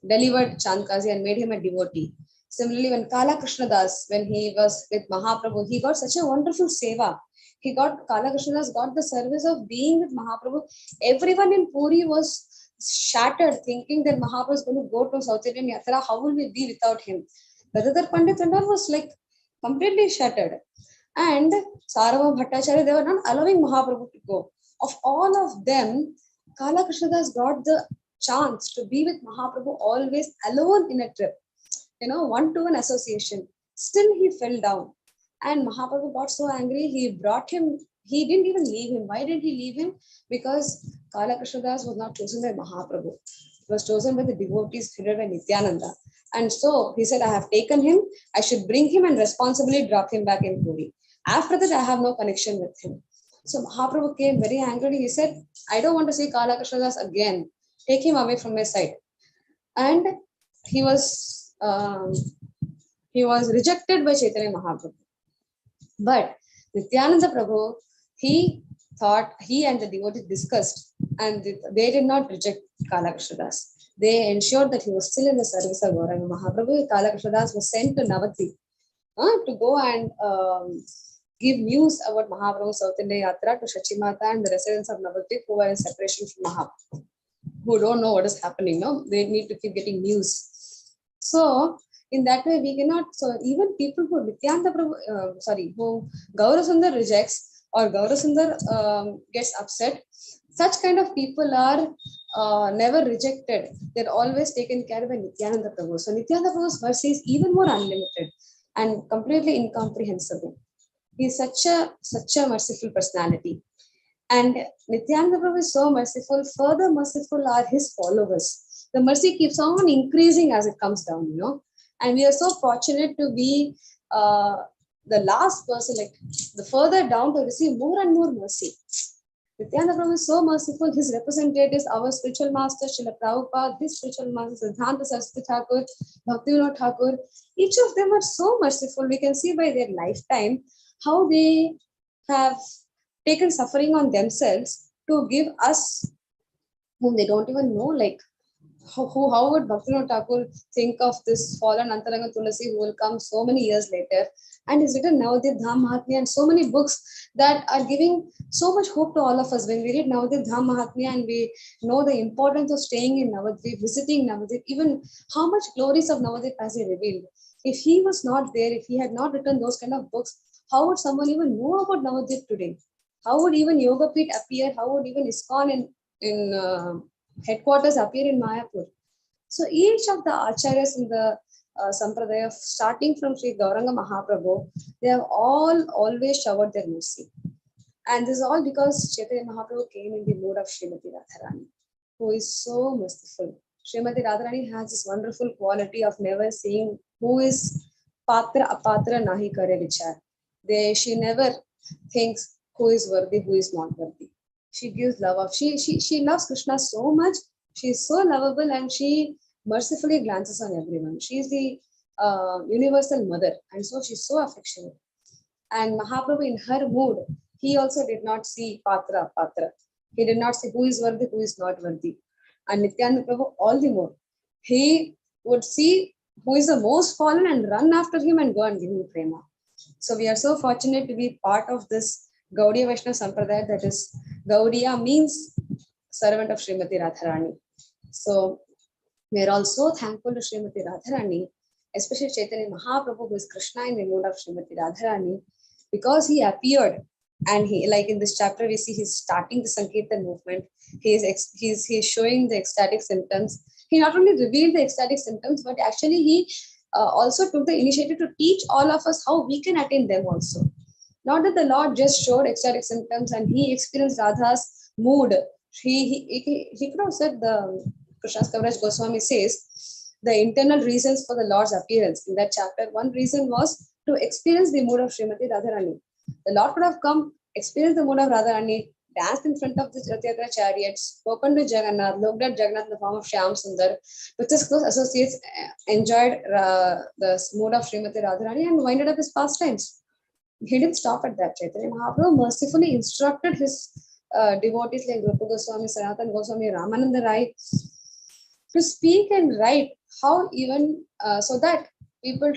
delivered Chandkazi and made him a devotee. Similarly, when Kala Krishnadas, when he was with Mahaprabhu, he got such a wonderful seva. Kala Krishnadas got the service of being with Mahaprabhu. Everyone in Puri was shattered, thinking that Mahaprabhu is going to go to South Indian Yatra. How will we be without him? Gadadhar Pandit and all was like completely shattered. And Sarava Bhattacharya, they were not allowing Mahaprabhu to go. Of all of them, Kala Krishnadas got the chance to be with Mahaprabhu always alone in a trip. One-to-one association. Still he fell down. And Mahaprabhu got so angry, he brought him, he didn't even leave him. Why did he leave him? Because Kala Krishnadas was not chosen by Mahaprabhu. It was chosen by the devotees headed by Nityananda. And so he said, I have taken him, I should bring him and responsibly drop him back in Puri. After that, I have no connection with him. So Mahaprabhu came very angry. He said, I don't want to see Kala Krishnadas again. Take him away from my sight. And he was rejected by Chaitanya Mahaprabhu. But Nityananda Prabhu, he thought, he and the devotees discussed, and they did not reject Kala Krishnadas. They ensured that he was still in the service of Gauranga Mahaprabhu. Kala Krishnadas was sent to Navati to go and give news about Mahaprabhu's South India Yatra to Shachimata and the residents of Navati who were in separation from Mahaprabhu, who don't know what is happening. No, they need to keep getting news. So in that way, we cannot. So even people who Nityananda Prabhu, who Gaurasundar rejects or Gaurasundar gets upset, such kind of people are never rejected. They're always taken care of by Nityananda Prabhu. So Nityananda Prabhu's mercy is even more unlimited and completely incomprehensible. He is such a merciful personality. And Nityananda Prabhu is so merciful. Further merciful are his followers. The mercy keeps on increasing as it comes down, And we are so fortunate to be the last person, like the further down, to receive more and more mercy. Nityananda Prabhu is so merciful. His representatives, our spiritual master, Srila Prabhupada, his spiritual master, Siddhanta Saraswati Thakur, Bhaktivinoda Thakur, each of them are so merciful. We can see by their lifetime how they have taken suffering on themselves to give us, whom they don't even know, like how would Bhaktivinoda Thakur think of this fallen Antaranga Tulasi who will come so many years later? And he's written Navadip Dham Mahatmya and so many books that are giving so much hope to all of us. When we read Navadip Dham Mahatmya and we know the importance of staying in Navadip, visiting Navadip, even how much glories of Navadip has he revealed. If he was not there, if he had not written those kind of books, how would someone even know about Navadip today? How would even Yoga Pit appear? How would even ISKCON in headquarters appear in Mayapur? So each of the acharyas in the Sampradaya, starting from Sri Gauranga Mahaprabhu, they have all always showered their mercy. And this is all because Chaitanya Mahaprabhu came in the mood of Srimati Radharani, who is so merciful. Srimati Radharani has this wonderful quality of never saying who is Patra Apatra Nahi Kare Vichar. She never thinks who is worthy, who is not worthy. She gives love of, she loves Krishna so much. She is so lovable and she mercifully glances on everyone. She is the universal mother, and so she's so affectionate. And Mahaprabhu, in her mood, he also did not see Patra. He did not see who is worthy, who is not worthy. And Nityananda Prabhu, all the more. He would see who is the most fallen and run after him and go and give him prema. So we are so fortunate to be part of this Gaudiya Vaishnava Sampradaya, that is, Gaudiya means servant of Srimati Radharani. So we are also thankful to Srimati Radharani, especially Chaitanya Mahaprabhu, who is Krishna in the mood of Srimati Radharani, because he appeared. And he, like in this chapter, we see he's starting the Sankirtan movement. He's showing the ecstatic symptoms. He not only revealed the ecstatic symptoms, but actually he also took the initiative to teach all of us how we can attain them also. Not that the Lord just showed ecstatic symptoms and he experienced Radha's mood. He could have said, the Krishna's Kaviraj Goswami says, the internal reasons for the Lord's appearance. In that chapter, one reason was to experience the mood of Srimati Radharani. The Lord could have come, experienced the mood of Radharani, danced in front of the Rath chariot, spoken to Jagannath, looked at Jagannath in the form of Shyam Sundar, with his close associates, enjoyed the mood of Srimati Radharani and winded up his pastimes. He didn't stop at that. Chaitanya Mahaprabhu mercifully instructed his devotees like Rupa Goswami, Sanatana Goswami, Ramananda Rai to speak and write how even so that people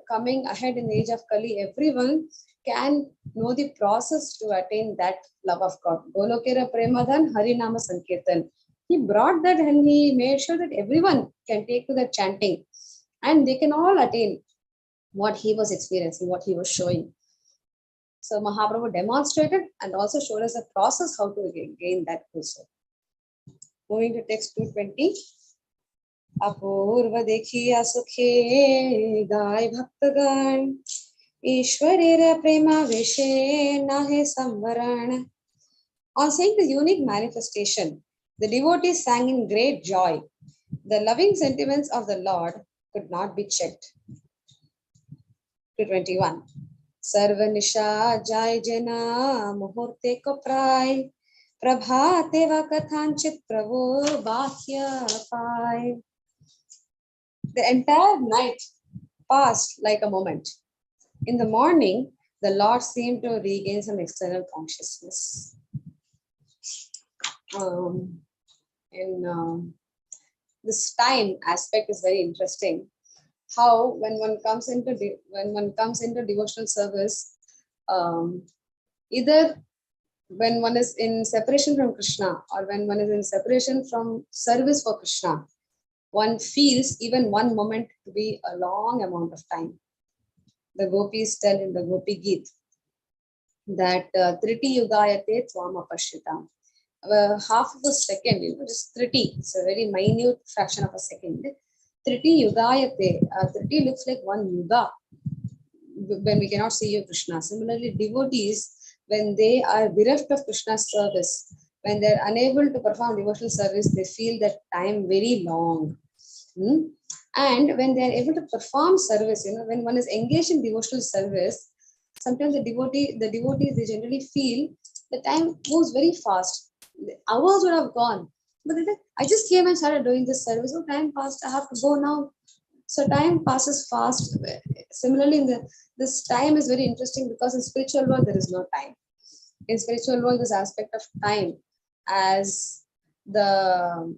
coming ahead in the age of Kali, everyone can know the process to attain that love of God. Golokera Premadhan Harinama Sankirtan. He brought that and he made sure that everyone can take to that chanting and they can all attain what he was experiencing, what he was showing. So Mahaprabhu demonstrated and also showed us the process how to gain that also. Moving to text 220. अपूर्व देखिया सुखे गाय भक्तगण ईश्वरेर प्रेमा विषे नाहे संवरण. On seeing the unique manifestation, the devotees sang in great joy. The loving sentiments of the Lord could not be checked. 221. Sarva nisha jai jana muhurte ko pray prabhate va kathanchit prabhu bahya pai. The entire night passed like a moment. In the morning, the Lord seemed to regain some external consciousness. This time aspect is very interesting. How when one comes into devotional service, either when one is in separation from Krishna or when one is in separation from service for Krishna, one feels even one moment to be a long amount of time. The gopis tell in the Gopi Geet that Triti Yugayate Twam Apashritam. Half of a second, just Triti, it's a very minute fraction of a second. Triti Yugayate, Triti looks like one yuga when we cannot see you, Krishna. Similarly, devotees, when they are bereft of Krishna's service, when they are unable to perform devotional service, they feel that time very long. And when they are able to perform service, when one is engaged in devotional service, sometimes the devotees, they generally feel the time moves very fast. The hours would have gone. But I just came and started doing this service. Oh, time passed. I have to go now. So time passes fast. Similarly, this time is very interesting because in spiritual world, there is no time. In spiritual world, this aspect of time as the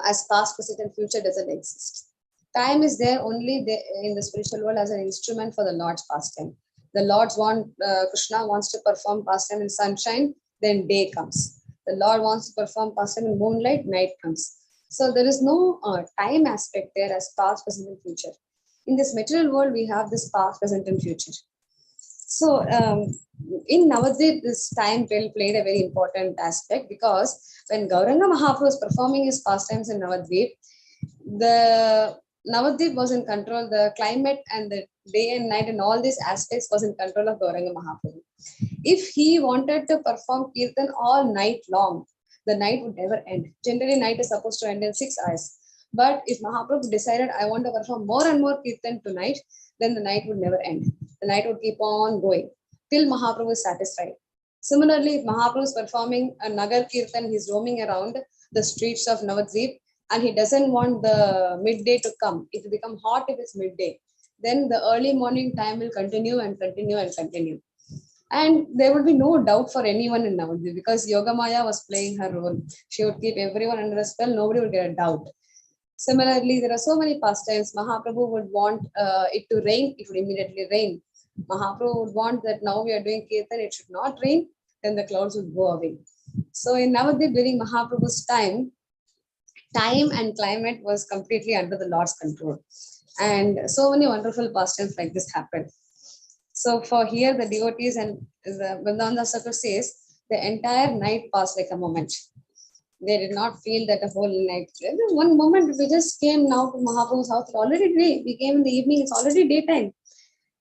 as past, present, and future doesn't exist. Time is there only in the spiritual world as an instrument for the Lord's pastime. The Lord's Krishna wants to perform pastime in sunshine, then day comes. The Lord wants to perform pastime in moonlight, night comes. So there is no time aspect there as past, present, and future. In this material world, we have this past, present, and future. So in Navadvip, this time played a very important aspect, because when Gauranga Mahaprabhu was performing his pastimes in Navadvip, the Navadvip was in control, the climate and the day and night and all these aspects was in control of Gauranga Mahaprabhu. If he wanted to perform Kirtan all night long, the night would never end. Generally, night is supposed to end in 6 hours. But if Mahaprabhu decided, I want to perform more and more Kirtan tonight, then the night would never end. The night would keep on going till Mahaprabhu is satisfied. Similarly, if Mahaprabhu is performing a Nagar Kirtan, he's roaming around the streets of Navadvip, and he doesn't want the midday to come. It will become hot if it's midday. Then the early morning time will continue and continue and continue. And there would be no doubt for anyone in Navadvip, because Yogamaya was playing her role. She would keep everyone under a spell, nobody would get a doubt. Similarly, there are so many pastimes. Mahaprabhu would want it to rain, it would immediately rain. Mahaprabhu would want that now we are doing Kirtan, it should not rain, then the clouds would go away. So in Navadvip, during Mahaprabhu's time and climate was completely under the Lord's control. And so many wonderful pastimes like this happened. So for here, the devotees and the Vrindavan Thakur says, the entire night passed like a moment. They did not feel that the whole night. One moment we just came now to Mahaprabhu's house, it's already day. We came in the evening, it's already daytime.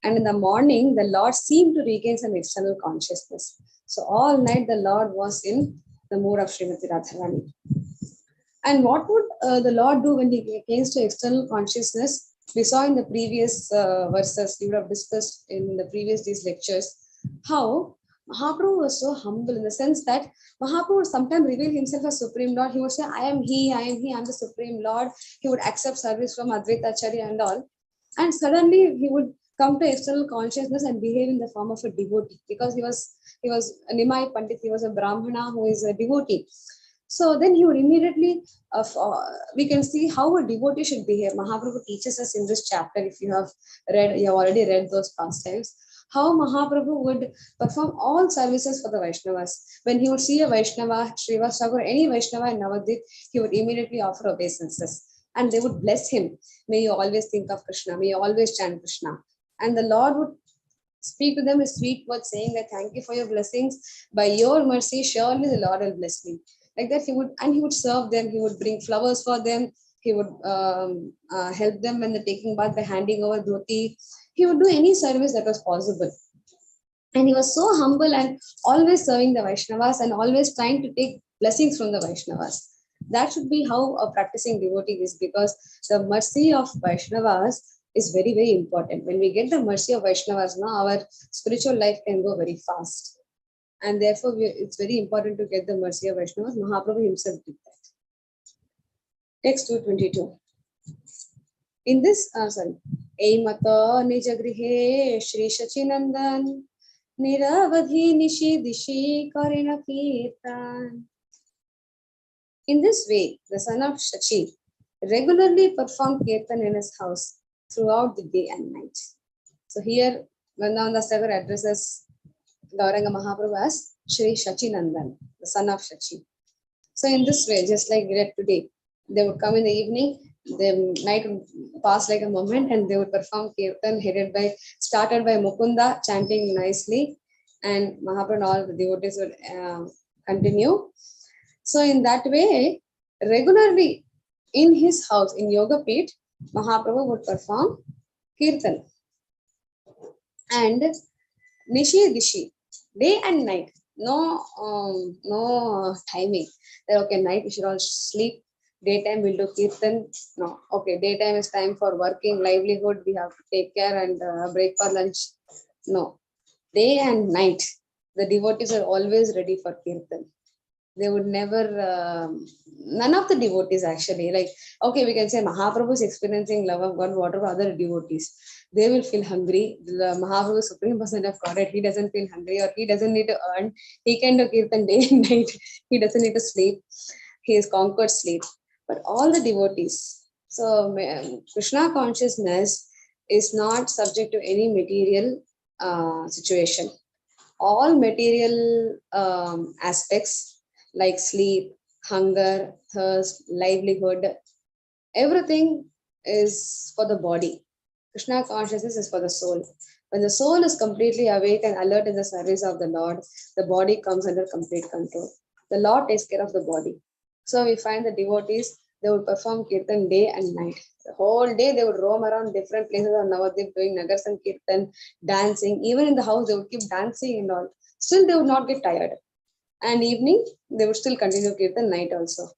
And in the morning, the Lord seemed to regain some external consciousness. So all night the Lord was in the mood of Srimati Radharani. And what would the Lord do when he gains to external consciousness? We saw in the previous verses, you would have discussed in the previous days lectures, how Mahaprabhu was so humble in the sense that Mahaprabhu would sometimes reveal himself as Supreme Lord. He would say, I am he, I'm the Supreme Lord. He would accept service from Advaita Acharya and all. And suddenly he would come to external consciousness and behave in the form of a devotee, because he was a Nimai Pandit, he was a Brahmana who is a devotee. So then he would immediately, we can see how a devotee should behave. Mahaprabhu teaches us in this chapter, if you have already read those pastimes, how Mahaprabhu would perform all services for the Vaishnavas. When he would see a Vaishnava, Srivas or any Vaishnava in Navadvip, he would immediately offer obeisances. And they would bless him. May you always think of Krishna. May you always chant Krishna. And the Lord would speak to them a sweet word saying that thank you for your blessings. By your mercy, surely the Lord will bless me. Like that he would serve them. He would bring flowers for them. He would help them when they're taking bath by handing over dhoti. He would do any service that was possible. And he was so humble and always serving the Vaishnavas and always trying to take blessings from the Vaishnavas. That should be how a practicing devotee is, because the mercy of Vaishnavas is very, very important. When we get the mercy of Vaishnavas, now our spiritual life can go very fast. And therefore, it's very important to get the mercy of Vaishnavas. Mahaprabhu himself did that. Text 222. In this, Eimata Nijagrihe Shri Shachinandan Niravadhi Nishi Dishi Karina Kirtan. In this way, the son of Shachi regularly performed Kirtan in his house throughout the day and night. So here, Vrindavan Thakur addresses Gauranga Mahaprabhu as Shri Shachinandan, the son of Shachi. So in this way, just like we read today, they would come in the evening, the night would pass like a moment, and they would perform Kirtan started by Mukunda chanting nicely, and Mahaprabhu and all the devotees would continue. So in that way, regularly in his house, in Yoga Pit, Mahaprabhu would perform Kirtan. And Nishi Dishi, day and night, no timing. Okay, night we should all sleep. Daytime we'll do Kirtan. No, okay, daytime is time for working, livelihood. We have to take care and break for lunch. No, day and night, the devotees are always ready for Kirtan. They would never, none of the devotees actually, like, okay, we can say Mahaprabhu is experiencing love of God, whatever other devotees, they will feel hungry. The Mahaprabhu, Supreme Person of Godhead, he doesn't feel hungry or he doesn't need to earn. He can do Kirtan day and night. He doesn't need to sleep. He has conquered sleep. but all the devotees. So Krishna consciousness is not subject to any material situation. All material aspects like sleep, hunger, thirst, livelihood, everything is for the body. Krishna consciousness is for the soul. When the soul is completely awake and alert in the service of the Lord, the body comes under complete control. The Lord takes care of the body. So we find the devotees, they would perform kirtan day and night. The whole day they would roam around different places of Navadvip doing Nagar Sankirtan, dancing. Even in the house, they would keep dancing and all. Still, they would not get tired. And evening, they would still continue kirtan night also.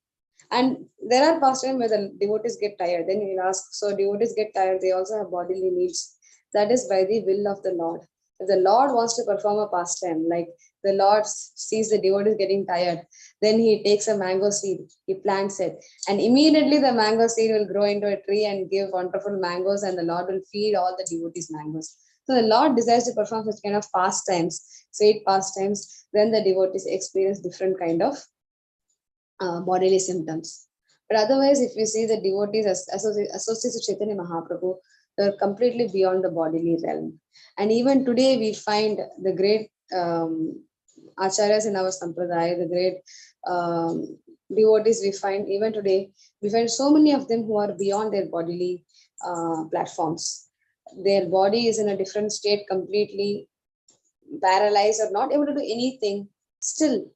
And there are pastimes where the devotees get tired. Then you'll ask, so devotees get tired, they also have bodily needs. That is by the will of the Lord. If the Lord wants to perform a pastime, like the Lord sees the devotees getting tired, then he takes a mango seed, he plants it, and immediately the mango seed will grow into a tree and give wonderful mangoes, and the Lord will feed all the devotees mangoes. So the Lord desires to perform such kind of pastimes, sweet pastimes, then the devotees experience different kind of bodily symptoms. But otherwise, if we see the devotees associated with Chaitanya Mahaprabhu, they're completely beyond the bodily realm. And even today, we find the great acharyas in our sampradaya, the great devotees we find even today, we find so many of them who are beyond their bodily platforms. Their body is in a different state, completely paralyzed or not able to do anything. Still,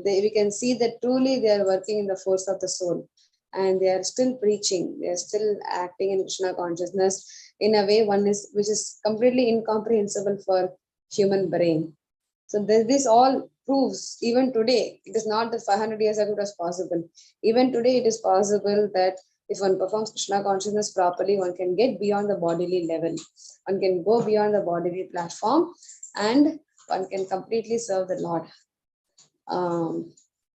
we can see that truly they are working in the force of the soul, and they are still preaching, they are still acting in Krishna consciousness in a way which is completely incomprehensible for human brain. So this all proves even today, it is not that 500 years ago it was possible. Even today it is possible that if one performs Krishna consciousness properly, one can get beyond the bodily level, one can go beyond the bodily platform, and one can completely serve the Lord.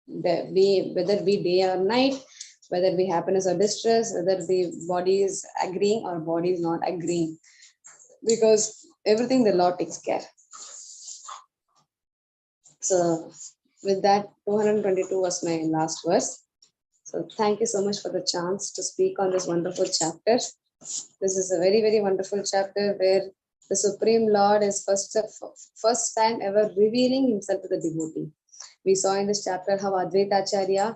Whether be day or night, whether be happiness or distress, whether the body is agreeing or body is not agreeing, because everything the Lord takes care. So with that, 222 was my last verse. So thank you so much for the chance to speak on this wonderful chapter. This is a very, very wonderful chapter where the Supreme Lord is first time ever revealing himself to the devotee. We saw in this chapter how Advaita Acharya,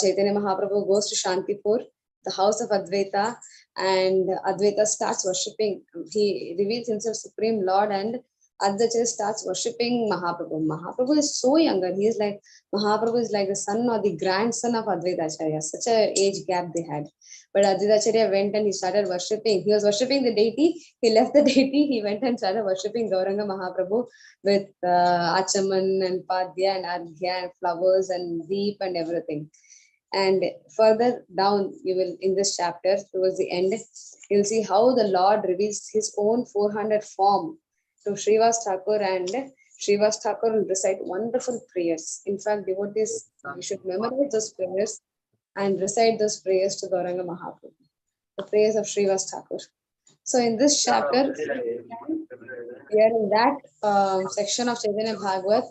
Chaitanya Mahaprabhu goes to Shantipur, the house of Advaita, and Advaita starts worshipping. He reveals himself Supreme Lord, and Advaita starts worshipping Mahaprabhu. Mahaprabhu is so younger. He is like, Mahaprabhu is like the son or the grandson of Advaita Acharya. Such an age gap they had. But Advaita Acharya went and he started worshipping. He was worshipping the deity. He left the deity. He went and started worshipping Gauranga Mahaprabhu with Achaman and Padya and Arghya and flowers and deep and everything. And further down, you will, in this chapter, towards the end, you'll see how the Lord reveals his own 400 form to Srivas Thakur, and Srivas Thakur will recite wonderful prayers. In fact, devotees, you should memorize those prayers and recite those prayers to Gauranga Mahaprabhu, the prayers of Srivas Thakur. So in this chapter, we are in that section of Chaitanya Bhagavat,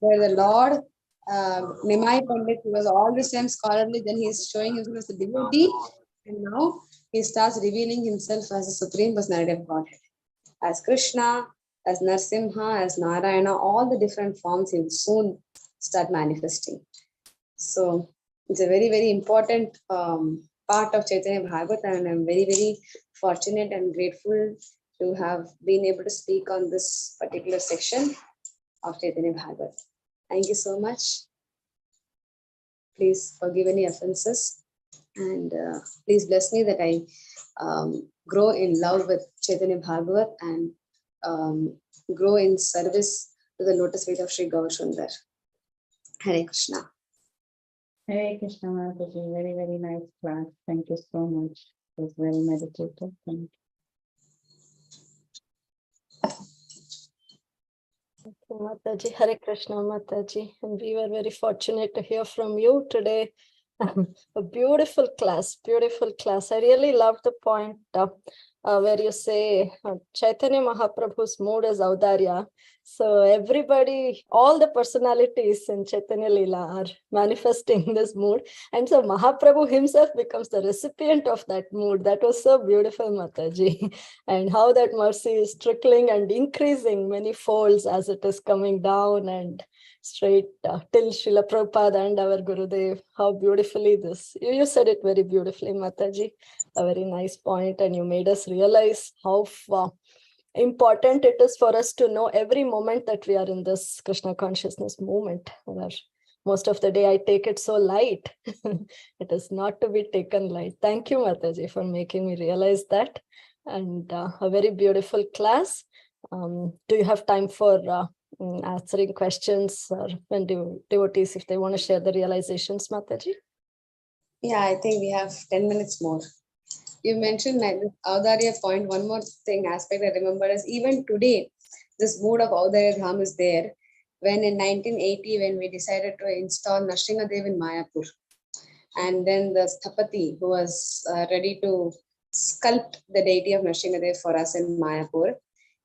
where the Lord, Nimai Pandit, who was all this time scholarly, then he is showing himself as a devotee, and now he starts revealing himself as the Supreme Personality of Godhead, as Krishna, as Narsimha, as Narayana, all the different forms he will soon start manifesting. So it's a very, very important part of Chaitanya Bhagavat, and I'm very, very fortunate and grateful to have been able to speak on this particular section of Chaitanya Bhagavat. Thank you so much. Please forgive any offenses, and please bless me that I grow in love with Chaitanya Bhagavat and grow in service to the lotus feet of Sri Gaur Sundar. Hare Krishna. Hare Krishna Mataji, very, very nice class. Thank you so much. It was well meditated. Thank you. Mataji, Hare Krishna Mataji, and we were very fortunate to hear from you today. A beautiful class, beautiful class. I really love the point where you say Chaitanya Mahaprabhu's mood is Audarya. So everybody, all the personalities in Chaitanya Leela are manifesting this mood. And so Mahaprabhu himself becomes the recipient of that mood. That was so beautiful, Mataji. And how that mercy is trickling and increasing many folds as it is coming down and straight till Srila Prabhupada and our Gurudev. How beautifully this, you said it very beautifully, Mataji. A very nice point, and you made us realize how important it is for us to know every moment that we are in this Krishna consciousness movement. Most of the day I take it so light. It is not to be taken light. Thank you, Mataji, for making me realize that. And a very beautiful class. Do you have time for answering questions, or when devotees, if they want to share the realizations, Mataji? Yeah, I think we have 10 minutes more. You mentioned Audarya point. One more thing, aspect I remember is even today, this mood of Audarya Dham is there. When in 1980, when we decided to install Nrsingadev in Mayapur, and then the Sthapati, who was ready to sculpt the deity of Nrsingadev for us in Mayapur,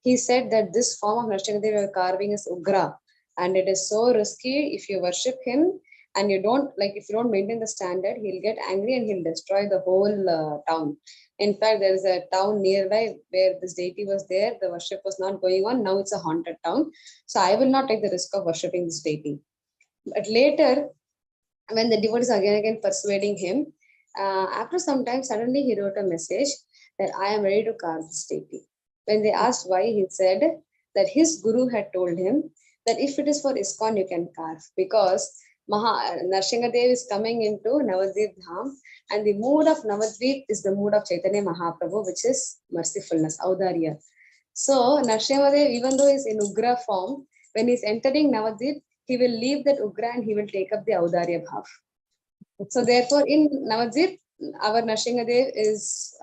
he said that this form of Nrsingadev you're carving is Ugra, and it is so risky. If you worship him and you don't, like, if you don't maintain the standard, he'll get angry and he'll destroy the whole town. In fact, there is a town nearby where this deity was there. The worship was not going on. Now it's a haunted town. So I will not take the risk of worshipping this deity. But later, when the devotees again persuading him, after some time, suddenly he wrote a message that I am ready to carve this deity. When they asked why, he said that his guru had told him that if it is for ISKCON, you can carve, because Nrsingadev is coming into Navadvip Dham, and the mood of Navadvip is the mood of Chaitanya Mahaprabhu, which is mercifulness, Audarya. So Nrsingadev, even though he's in Ugra form, when he's entering Navadvip, he will leave that Ugra and he will take up the Audarya Bhav. So therefore, in Navadvip, our Nrsingadev is,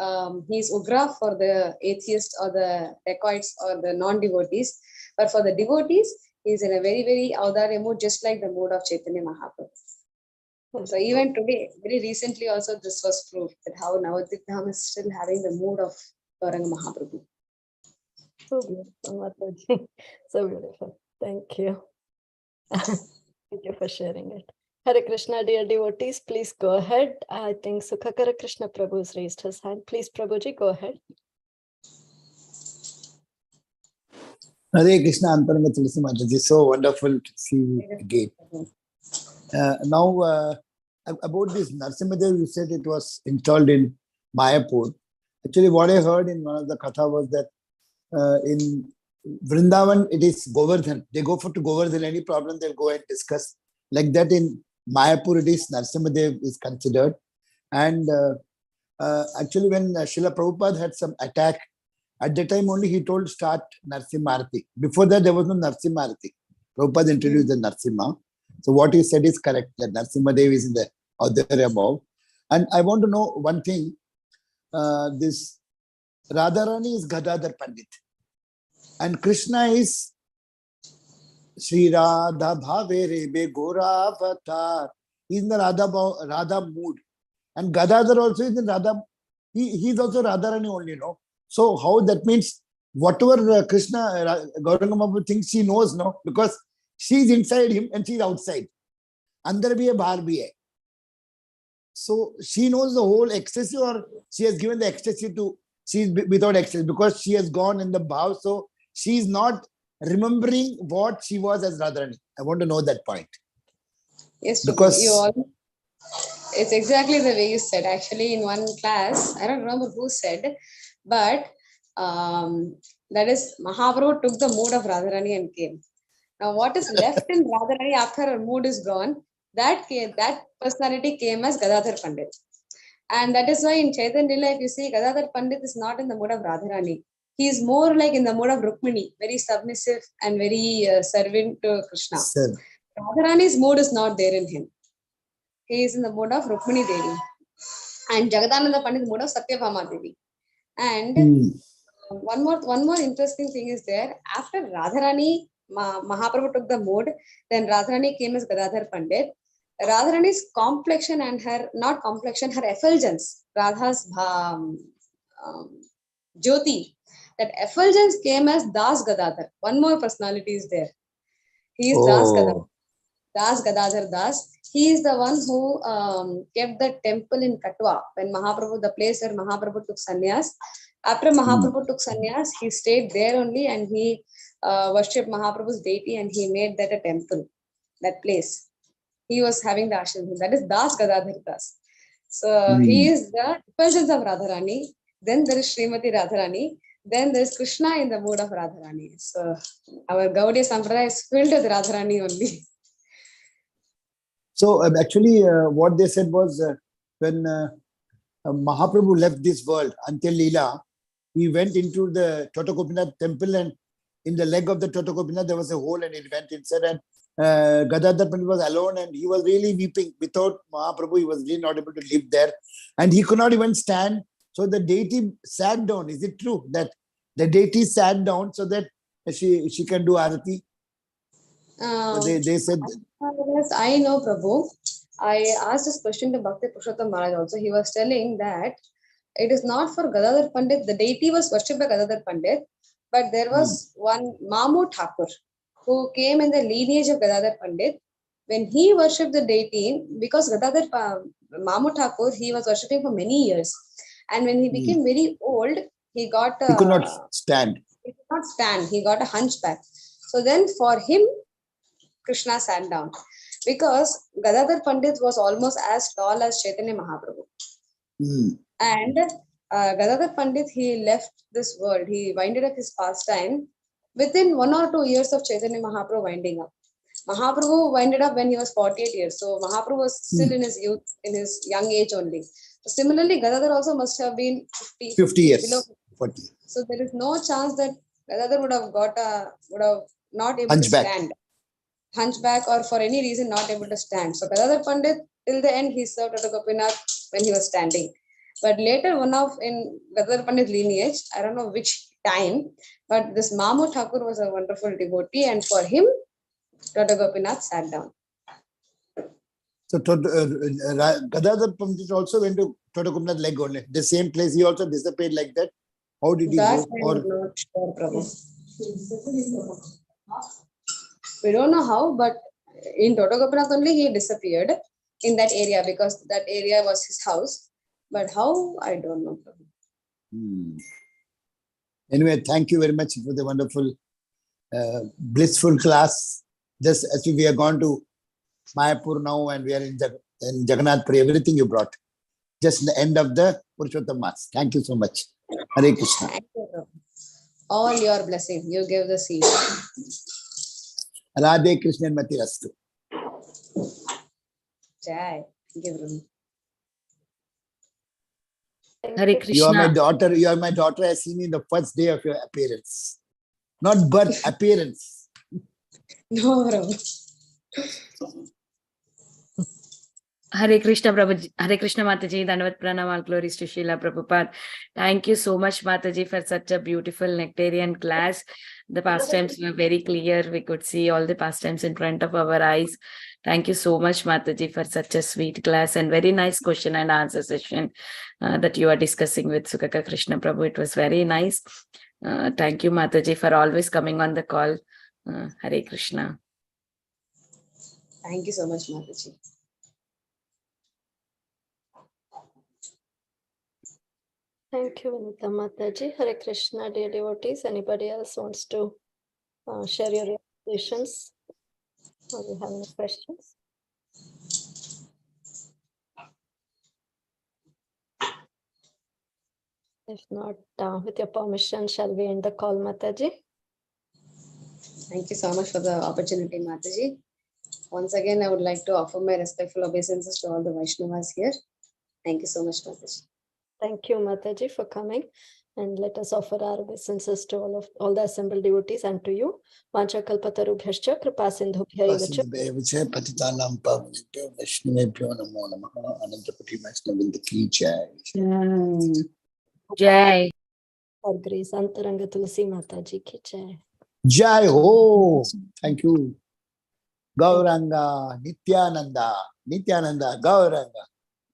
he's Ugra for the atheists or the dacoits or the non-devotees. But for the devotees, he's in a very, very Audarya mood, just like the mood of Chaitanya Mahaprabhu. So even today, very recently also, this was proved that how Navadvip Dham is still having the mood of Antaranga Mahaprabhu. So beautiful, Mataji. So beautiful. Thank you. Thank you for sharing it. Hare Krishna, dear devotees, please go ahead. I think Sukhakara Krishna Prabhu has raised his hand. Please, Prabhuji, go ahead. Hare Krishna, Antaranga Tulasi Mataji. So wonderful to see you again. Now, about this Nrsimhadev, you said it was installed in Mayapur. Actually, what I heard in one of the katha was that in Vrindavan, it is Govardhan. They go to Govardhan, any problem, they'll go and discuss. Like that in Mayapur, it is Nrsimhadev is considered. And actually, when Srila Prabhupada had some attack, at that time only he told start Narsimharati. Before that, there was no Narsimharati. Prabhupada introduced the Narsimha. So what you said is correct, that Nrsimhadev is in the other above. And I want to know one thing. This Radharani is Gadadhar Pandit. And Krishna is Sri Radha Bhave Rebe Gora Avatar. He is in the Radha mood. And Gadadhar also is in Radha. He is also Radharani only, no? So how that means whatever Krishna, Gauranga Mahaprabhu thinks she knows, no? Because she is inside him and she is outside. Andar bhi hai, bahar bhi hai. So she knows the whole excessive, or she has given the excessive to, she is without excess, because she has gone in the bhav. So she is not remembering what she was as Radharani. I want to know that point. Yes, because it's exactly the way you said. Actually, in one class, I don't remember who said, but that is Mahaprabhu took the mood of Radharani and came. Now, what is left in Radharani after her mood is gone, that personality came as Gadadhar Pandit. And that is why in Chaitanya Lila, if you see, Gadadhar Pandit is not in the mood of Radharani. He is more like in the mood of Rukmini, very submissive and very serving to Krishna. Radharani's mood is not there in him. He is in the mood of Rukmini Devi. And Jagadananda Pandit is in the mood of Satyabhama Devi. And one more interesting thing is there. After Radharani, Mahaprabhu took the mood, then Radharani came as Gadadhar Pandit. Radharani's complexion and her, not complexion, her effulgence, Radha's Jyoti. That effulgence came as Das Gadadhar. One more personality is there. He is Das Gadadhar. Oh, Das Gadadhar Das. He is the one who kept the temple in Katwa when Mahaprabhu, the place where Mahaprabhu took sannyas. After Mahaprabhu took sannyas, he stayed there only and he worshipped Mahaprabhu's deity and he made that a temple, that place. He was having the ashram. That is Das Gadadhar Das. So he is the effulgence of Radharani. Then there is Srimati Radharani. Then there is Krishna in the mood of Radharani. So our Gaudiya Sampradaya is filled with Radharani only. so actually, what they said was when Mahaprabhu left this world until Leela, he went into the Totakopinath temple, and in the leg of the Totakopinath there was a hole, and he went inside. And Gadadhar Pandit was alone, and he was really weeping. Without Mahaprabhu, he was really not able to live there, and he could not even stand. So the deity sat down. Is it true that the deity sat down so that she can do arati? So they said. Yes, I know, Prabhu. I asked this question to Bhakti Purushottam Maharaj also. He was telling that it is not for Gadadhar Pandit. The deity was worshipped by Gadadhar Pandit, but there was one Mamu Thakur who came in the lineage of Gadadhar Pandit. When he worshipped the deity, because Mamu Thakur, he was worshipping for many years. And when he became very old, he got He could not stand. He could not stand. He got a hunchback. So then for him, Krishna sat down. Because Gadadhar Pandit was almost as tall as Chaitanya Mahaprabhu. And Gadadhar Pandit, he left this world. He winded up his pastime within 1 or 2 years of Chaitanya Mahaprabhu winding up. Mahaprabhu winded up when he was 48 years. So Mahaprabhu was still in his youth, in his young age only. So similarly, Gadadhar also must have been 50 years. Below 40. So there is no chance that Gadadhar would have not able Hunchback. to stand. Hunchback or for any reason not able to stand. So Gadadhar Pandit, till the end, he served at Gopinath when he was standing. But later, in Gadadhar Pandit lineage, I don't know which time, but this Mamu Thakur was a wonderful devotee, and for him, Tata Gopinath sat down. So Gadadhar Pandit also went to Totakopinath leg only. The same place he also disappeared like that. How did he That go? I'm not sure, Prabhu. We don't know how, but in Tata Gopinath only he disappeared in that area because that area was his house. But how, I don't know, Prabhu. Anyway, thank you very much for the wonderful, blissful class. Just as we have gone to Mayapur now and we are in Jagannath Puri, everything you brought. Just the end of the Purushottam Mass. Thank you so much. Hare Krishna. Thank you, Prabhu. All your blessing. You gave the seed. Radhe Krishna Mati Rastu. Jai. Thank you, Prabhu. Hare You are Krishna. my daughter. You are my daughter. I seen in the first day of your appearance. Not birth, appearance. No, Prabhu. Hare Krishna Prabhuji, Hare Krishna Mataji, Dandavat Pranam, all glories to Srila Prabhupada. Thank you so much, Mataji, for such a beautiful nectarian class. The pastimes were very clear. We could see all the pastimes in front of our eyes. Thank you so much, Mataji, for such a sweet class and very nice question and answer session that you are discussing with Sukaka Krishna Prabhu. It was very nice. Thank you, Mataji, for always coming on the call. Hare Krishna. Thank you so much, Mataji. Thank you, Vinita Mataji. Hare Krishna, dear devotees. Anybody else wants to share your realizations? Or you have any questions? If not, with your permission, shall we end the call, Mataji? Thank you so much for the opportunity, Mataji. Once again, I would like to offer my respectful obeisances to all the Vaishnavas here. Thank you so much, Mataji. Thank you, Mataji, for coming. And let us offer our obeisances to all the assembled devotees and to you. Vancha kalpatarubhyascha kripa sindhubhya evacha. Patitanam Pavanebhyo Vaishnavebhyo Namo Namaha. Anantapati Vaishnavinda ki jai. Jai. For grace, Antaranga Tulasi Mataji ki jai. Jai Ho. Thank you. Gauranga, Nityananda, Nityananda, Gauranga,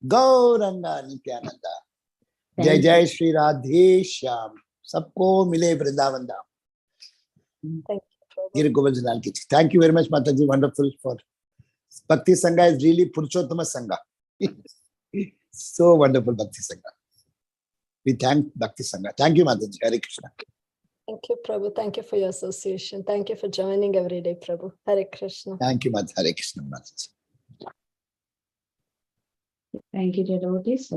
Gauranga, Nityananda. Jai Jai Shri Radhe Shyam. सबको मिले वृंदावन धाम. Thank you, Prabhu. Giri Govind Lal ki jai. Thank you very much, Mataji. Wonderful for Bhakti Sangha is really Purushottama Sangha. So wonderful, Bhakti Sangha. We thank Bhakti Sangha. Thank you, Mataji. Hare Krishna. Thank you, Prabhu. Thank you for your association. Thank you for joining every day, Prabhu. Hare Krishna. Thank you, Mataji. Hare Krishna, Mataji. Thank you, devotees.